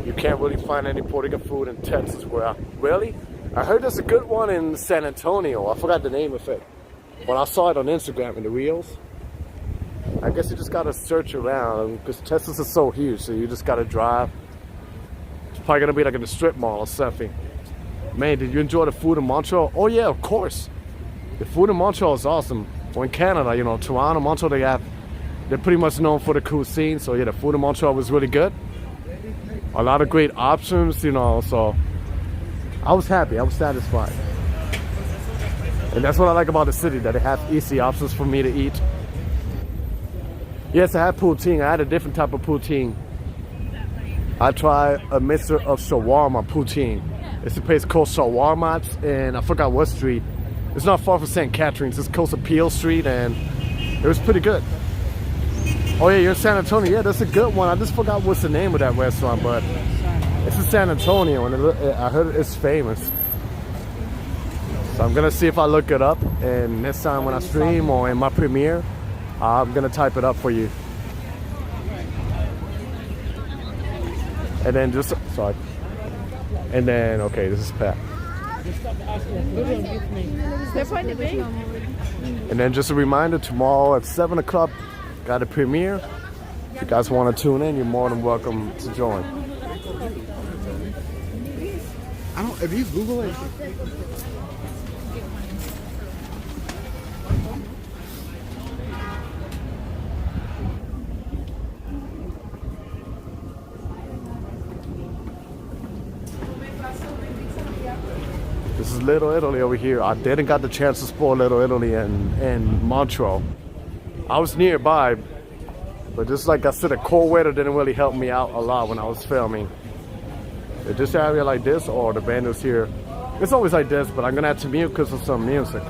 You can't really find any Puerto Rican food in Texas where really? I heard there's a good one in San Antonio. I forgot the name of it. When I saw it on Instagram in the reels. I guess you just gotta search around because Texas is so huge, so you just gotta drive. It's probably gonna be like in the strip mall or something. Man, did you enjoy the food in Montreal? Oh yeah, of course. The food in Montreal is awesome. Well, in Canada, you know, Toronto, Montreal, they're pretty much known for the cuisine. So yeah, the food in Montreal was really good. A lot of great options, you know, so I was happy, I was satisfied. And that's what I like about the city, that it has easy options for me to eat. Yes, I had poutine. I had a different type of poutine. I tried a mixture of shawarma poutine. It's a place called Shawarma's, and I forgot what street. It's not far from St. Catherine's. It's close to Peel Street, and it was pretty good. Oh yeah, you're in San Antonio. Yeah, that's a good one. I just forgot what's the name of that restaurant, but it's in San Antonio, and I heard it's famous. So I'm gonna see if I look it up, and next time when I stream or in my premiere, I'm gonna type it up for you. And then just, sorry. And then, okay, this is Pat. And then just a reminder, tomorrow at 7 o'clock, got a premiere. If you guys wanna tune in, you're more than welcome to join. If you Google it. This is Little Italy over here. I didn't got the chance to explore Little Italy in Montreal. I was nearby, but just like I said, the cold weather didn't really help me out a lot when I was filming. In this area like this, or the vendors here, it's always like this, but I'm gonna have to mute because of some music.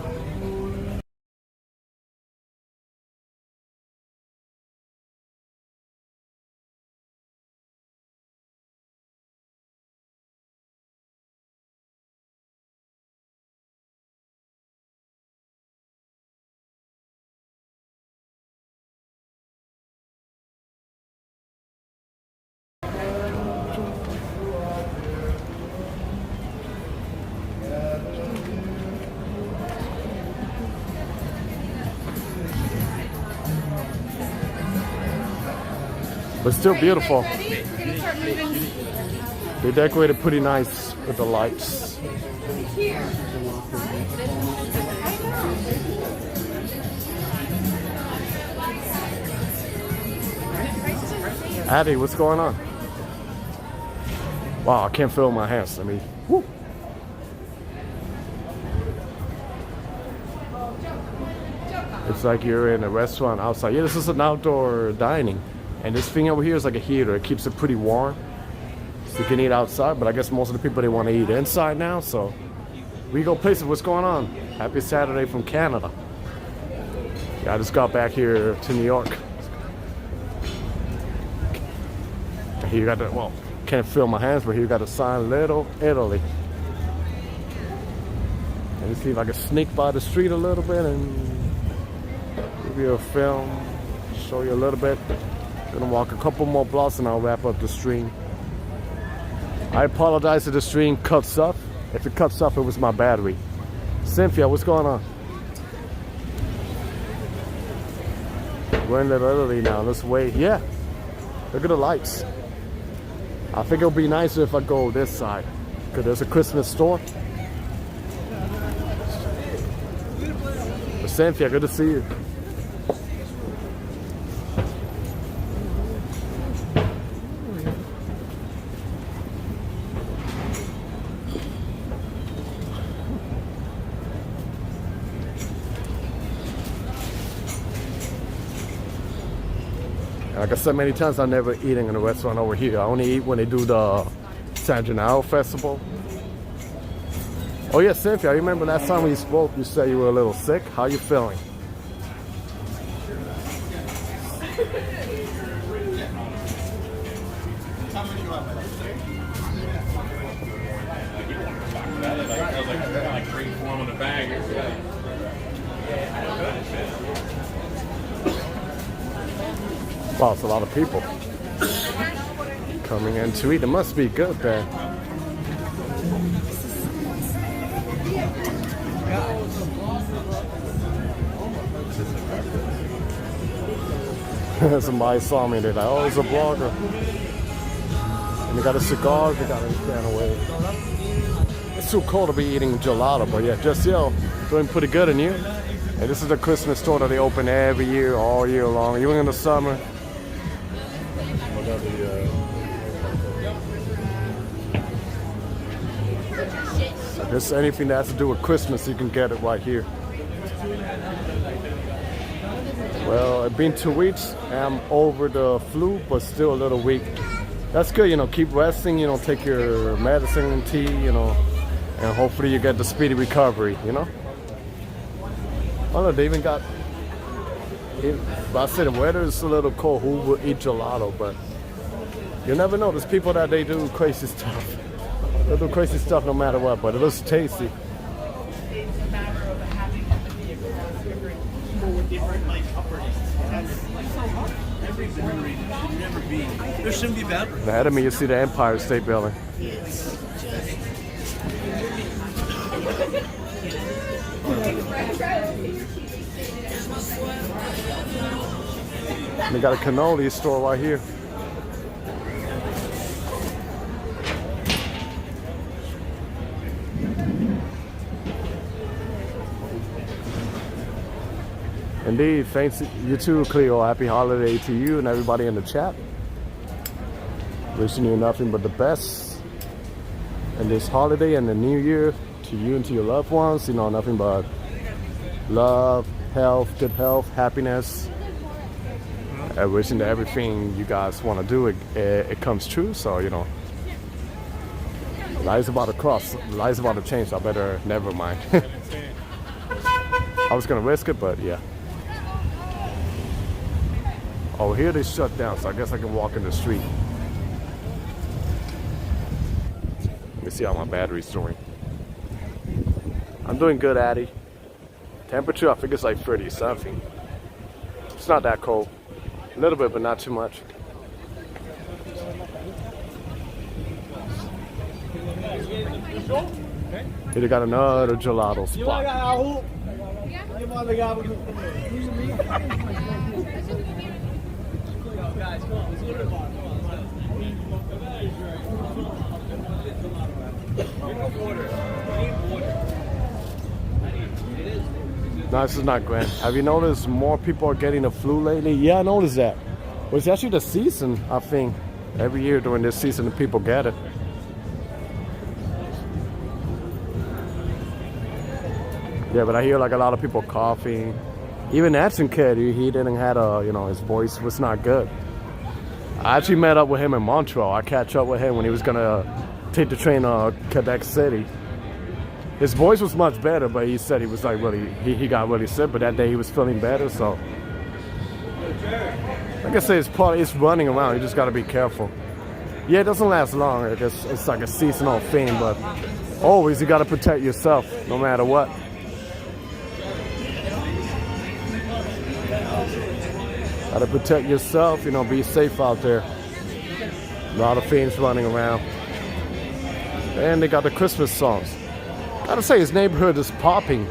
But still beautiful. They decorated pretty nice with the lights. Addie, what's going on? Wow, I can't feel my hands. I mean, whoo. It's like you're in a restaurant outside. Yeah, this is an outdoor dining. And this thing over here is like a heater. It keeps it pretty warm. So you can eat outside, but I guess most of the people, they want to eat inside now. So we go places. What's going on? Happy Saturday from Canada. Yeah, I just got back here to New York. Here you got the, well, can't feel my hands, but here you got a sign, Little Italy. Let me see if I can sneak by the street a little bit and give you a film, show you a little bit. Gonna walk a couple more blocks and I'll wrap up the stream. I apologize if the stream cuts off. If it cuts off, it was my battery. Cynthia, what's going on? We're in Little Italy now. Let's wait. Yeah, look at the lights. I think it'll be nicer if I go this side, because there's a Christmas store. But Cynthia, good to see you. Like I said many times, I'm never eating in a restaurant over here. I only eat when they do the San Gennaro Festival. Oh yeah, Cynthia, I remember last time we spoke, you said you were a little sick. How are you feeling? How many Wow, it's a lot of people coming in to eat. It must be good there. Somebody saw me, they're like, oh, it's a vlogger. And they got a cigar, they got a can away. It's too cold to be eating gelato, but yeah, just doing pretty good in here. And this is the Christmas store that they open every year, all year long, even in the summer. I guess anything that has to do with Christmas, you can get it right here. Well, it's been 2 weeks. I'm over the flu, but still a little weak. That's good, keep resting, take your medicine and tea, and hopefully you get the speedy recovery, Oh no, they even got, I say the weather is a little cold, who will eat gelato, but you never know, there's people that they do crazy stuff. They'll do crazy stuff no matter what, but it looks tasty. There shouldn't be bad. Ahead of me, you see the Empire State Building. They got a cannoli store right here. Indeed, thanks you too, Cleo. Happy holiday to you and everybody in the chat. Wishing you nothing but the best in this holiday and the new year to you and to your loved ones. Nothing but love, health, good health, happiness. Wishing that everything you guys want to do, it comes true. So, life's about to cross, life's about to change. I better never mind. I was going to risk it, but yeah. Oh, here they shut down, so I guess I can walk in the street. Let me see how my battery's doing. I'm doing good, Addy. Temperature, I think it's like 30 something. It's not that cold. A little bit, but not too much. Here they got another gelato spot. No, this is not grand. Have you noticed more people are getting the flu lately? Yeah, I noticed that. Well, it's actually the season, I think. Every year during this season, the people get it. Yeah, but I hear like a lot of people coughing. Even Edson kid, he didn't have his voice was not good. I actually met up with him in Montreal. I catch up with him when he was gonna take the train to Quebec City. His voice was much better, but he said he was like really, he got really sick, but that day he was feeling better, so. Like I say, it's running around, you just gotta be careful. Yeah, it doesn't last long, I guess it's like a seasonal thing, but always you gotta protect yourself, no matter what. Gotta protect yourself, be safe out there. A lot of things running around. And they got the Christmas songs. Gotta say, his neighborhood is popping.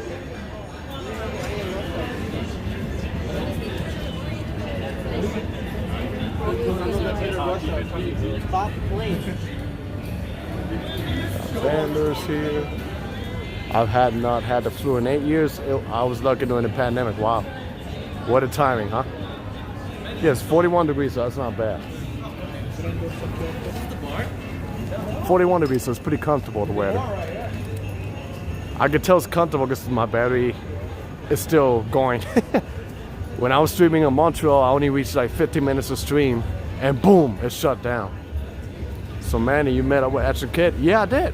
Vendors here. I've not had the flu in 8 years. I was lucky during the pandemic. Wow. What a timing, huh? Yes, 41 degrees, so that's not bad. 41 degrees, so it's pretty comfortable, the weather. I could tell it's comfortable because my battery is still going. When I was streaming in Montreal, I only reached like 15 minutes of stream, and boom, it shut down. So Manny, you met up with Extra Kid? Yeah, I did.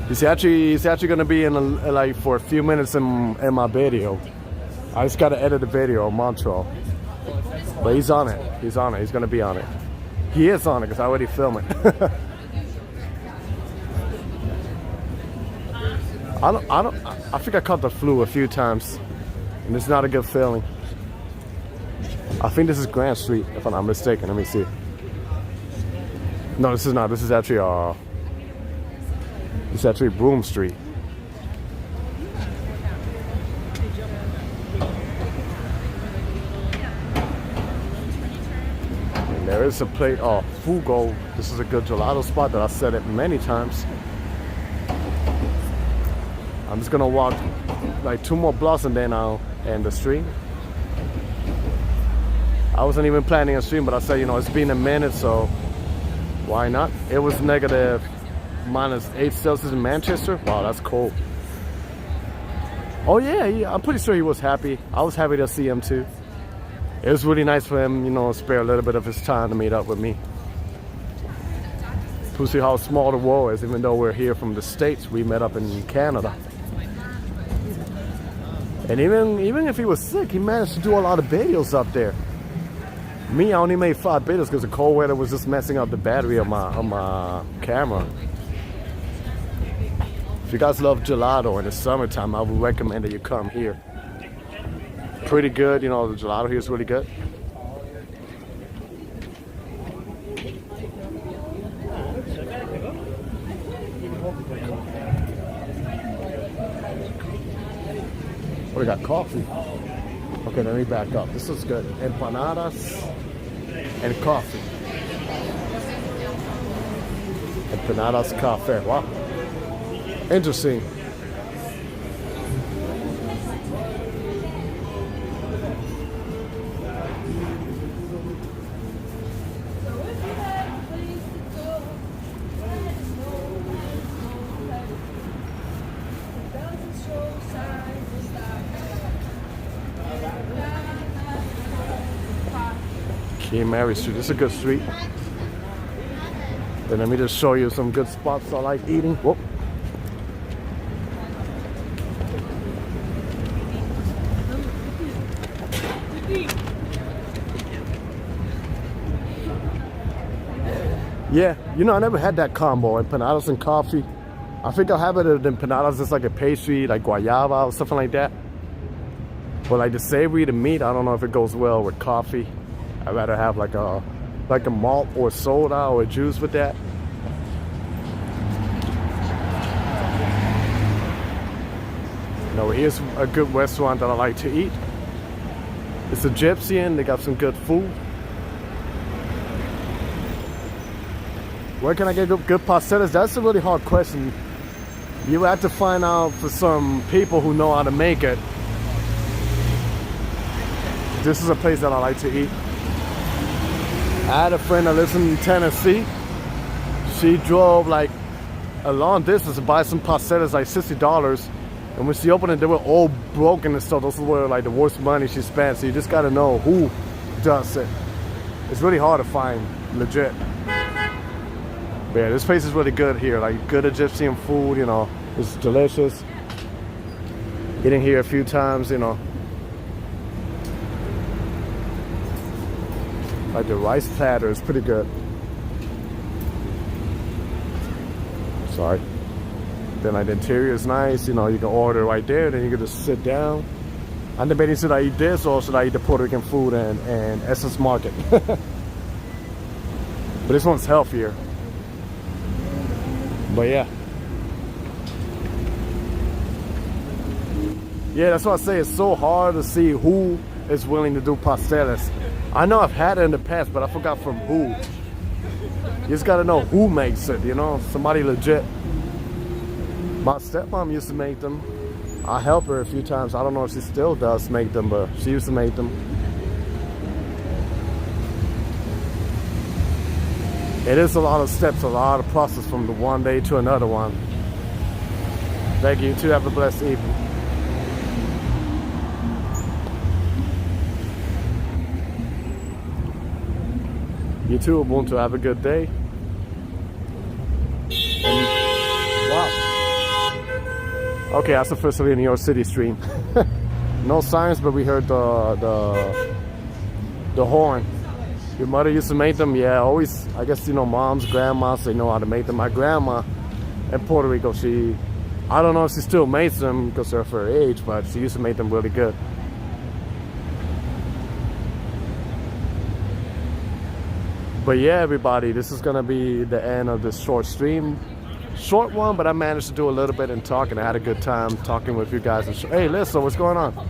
He's actually gonna be in like for a few minutes in my video. I just gotta edit the video of Montreal. But he's on it. He's on it. He's gonna be on it. He is on it because I already filmed it. I think I caught the flu a few times, and it's not a good feeling. I think this is Grant Street, if I'm not mistaken. Let me see. No, this is not. This is actually Broome Street. And there is a place. Oh, Fugo. This is a good gelato spot that I said it many times. I'm just gonna walk like 2 more blocks and then I'll end the stream. I wasn't even planning a stream, but I said, you know, it's been a minute, so why not? It was negative -8 Celsius in Manchester. Wow, that's cold. Oh yeah, I'm pretty sure he was happy. I was happy to see him too. It was really nice for him, you know, spare a little bit of his time to meet up with me. To see how small the world is, even though we're here from the States, we met up in Canada. And even if he was sick, he managed to do a lot of videos up there. Me, I only made 5 videos because the cold weather was just messing up the battery of my camera. If you guys love gelato in the summertime, I would recommend that you come here. Pretty good, you know, the gelato here is really good. Oh, we got coffee. Okay, let me back up. This is good. Empanadas and coffee. Empanadas cafe. Wow. Interesting. King Mary Street. This is a good street. Then let me just show you some good spots I like eating. Whoop. Yeah, you know, I never had that combo, empanadas and coffee. I think I'll have it at empanadas, just like a pastry, like guayaba or something like that. But like the savory, the meat, I don't know if it goes well with coffee. I'd rather have like a malt or soda or a juice with that. Now here's a good restaurant that I like to eat. It's Egyptian, they got some good food. Where can I get good pastelas? That's a really hard question. You have to find out for some people who know how to make it. This is a place that I like to eat. I had a friend that lives in Tennessee. She drove like a long distance to buy some pastelas, like $60. And when she opened it, they were all broken and stuff. Those were like the worst money she spent. So you just gotta know who does it. It's really hard to find legit. But yeah, this place is really good here. Like good Egyptian food, you know. It's delicious. Eating here a few times, you know. Like the rice platter is pretty good. Sorry. Then like the interior is nice, you know, you can order right there, then you can just sit down. I'm debating, should I eat this or should I eat the Puerto Rican food and Essence Market? But this one's healthier. But yeah. Yeah, that's why I say it's so hard to see who is willing to do pastelas. I know I've had it in the past, but I forgot from who. You just gotta know who makes it, you know, somebody legit. My stepmom used to make them. I helped her a few times. I don't know if she still does make them, but she used to make them. It is a lot of steps, a lot of process from the one day to another one. Thank you. You too. Have a blessed evening. You too, Ubuntu. Have a good day. And, wow. Okay, that's officially a New York City stream. No signs, but we heard the horn. Your mother used to make them? Yeah, always. I guess, you know, moms, grandmas, they know how to make them. My grandma in Puerto Rico, I don't know if she still makes them because they're for her age, but she used to make them really good. But yeah, everybody, this is gonna be the end of this short stream. Short one, but I managed to do a little bit and talk, and I had a good time talking with you guys. Hey, listen, what's going on?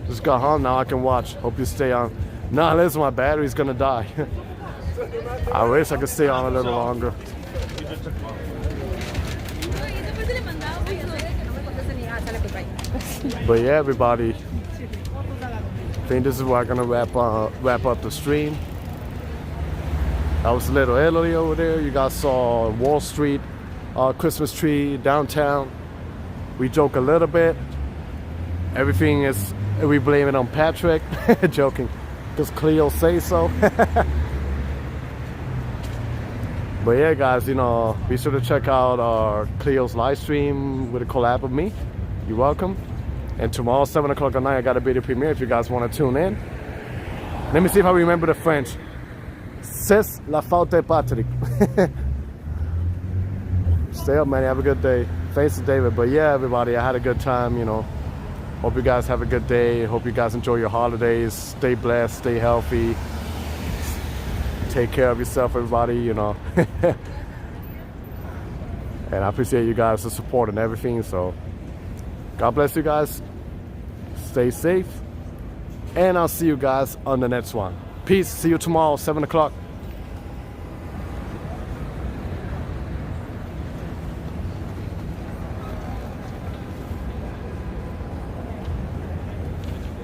Just got home, now I can watch. Hope you stay on. Nah, listen, my battery's gonna die. I wish I could stay on a little longer. But yeah, everybody, I think this is where I'm gonna wrap up the stream. That was Little Italy over there. You guys saw Wall Street, Christmas tree, downtown. We joke a little bit. Everything is, we blame it on Patrick. Joking, because Cleo say so. But yeah, guys, you know, be sure to check out Cleo's live stream with a collab with me. You're welcome. And tomorrow, 7 o'clock at night, I got a video premiere if you guys want to tune in. Let me see if I remember the French. C'est la faute de Patrick. Stay up, man. Have a good day. Thanks to David. But yeah, everybody, I had a good time, you know. Hope you guys have a good day. Hope you guys enjoy your holidays. Stay blessed. Stay healthy. Take care of yourself, everybody, you know. And I appreciate you guys' support and everything. So God bless you guys. Stay safe. And I'll see you guys on the next one. Peace. See you tomorrow, 7 o'clock.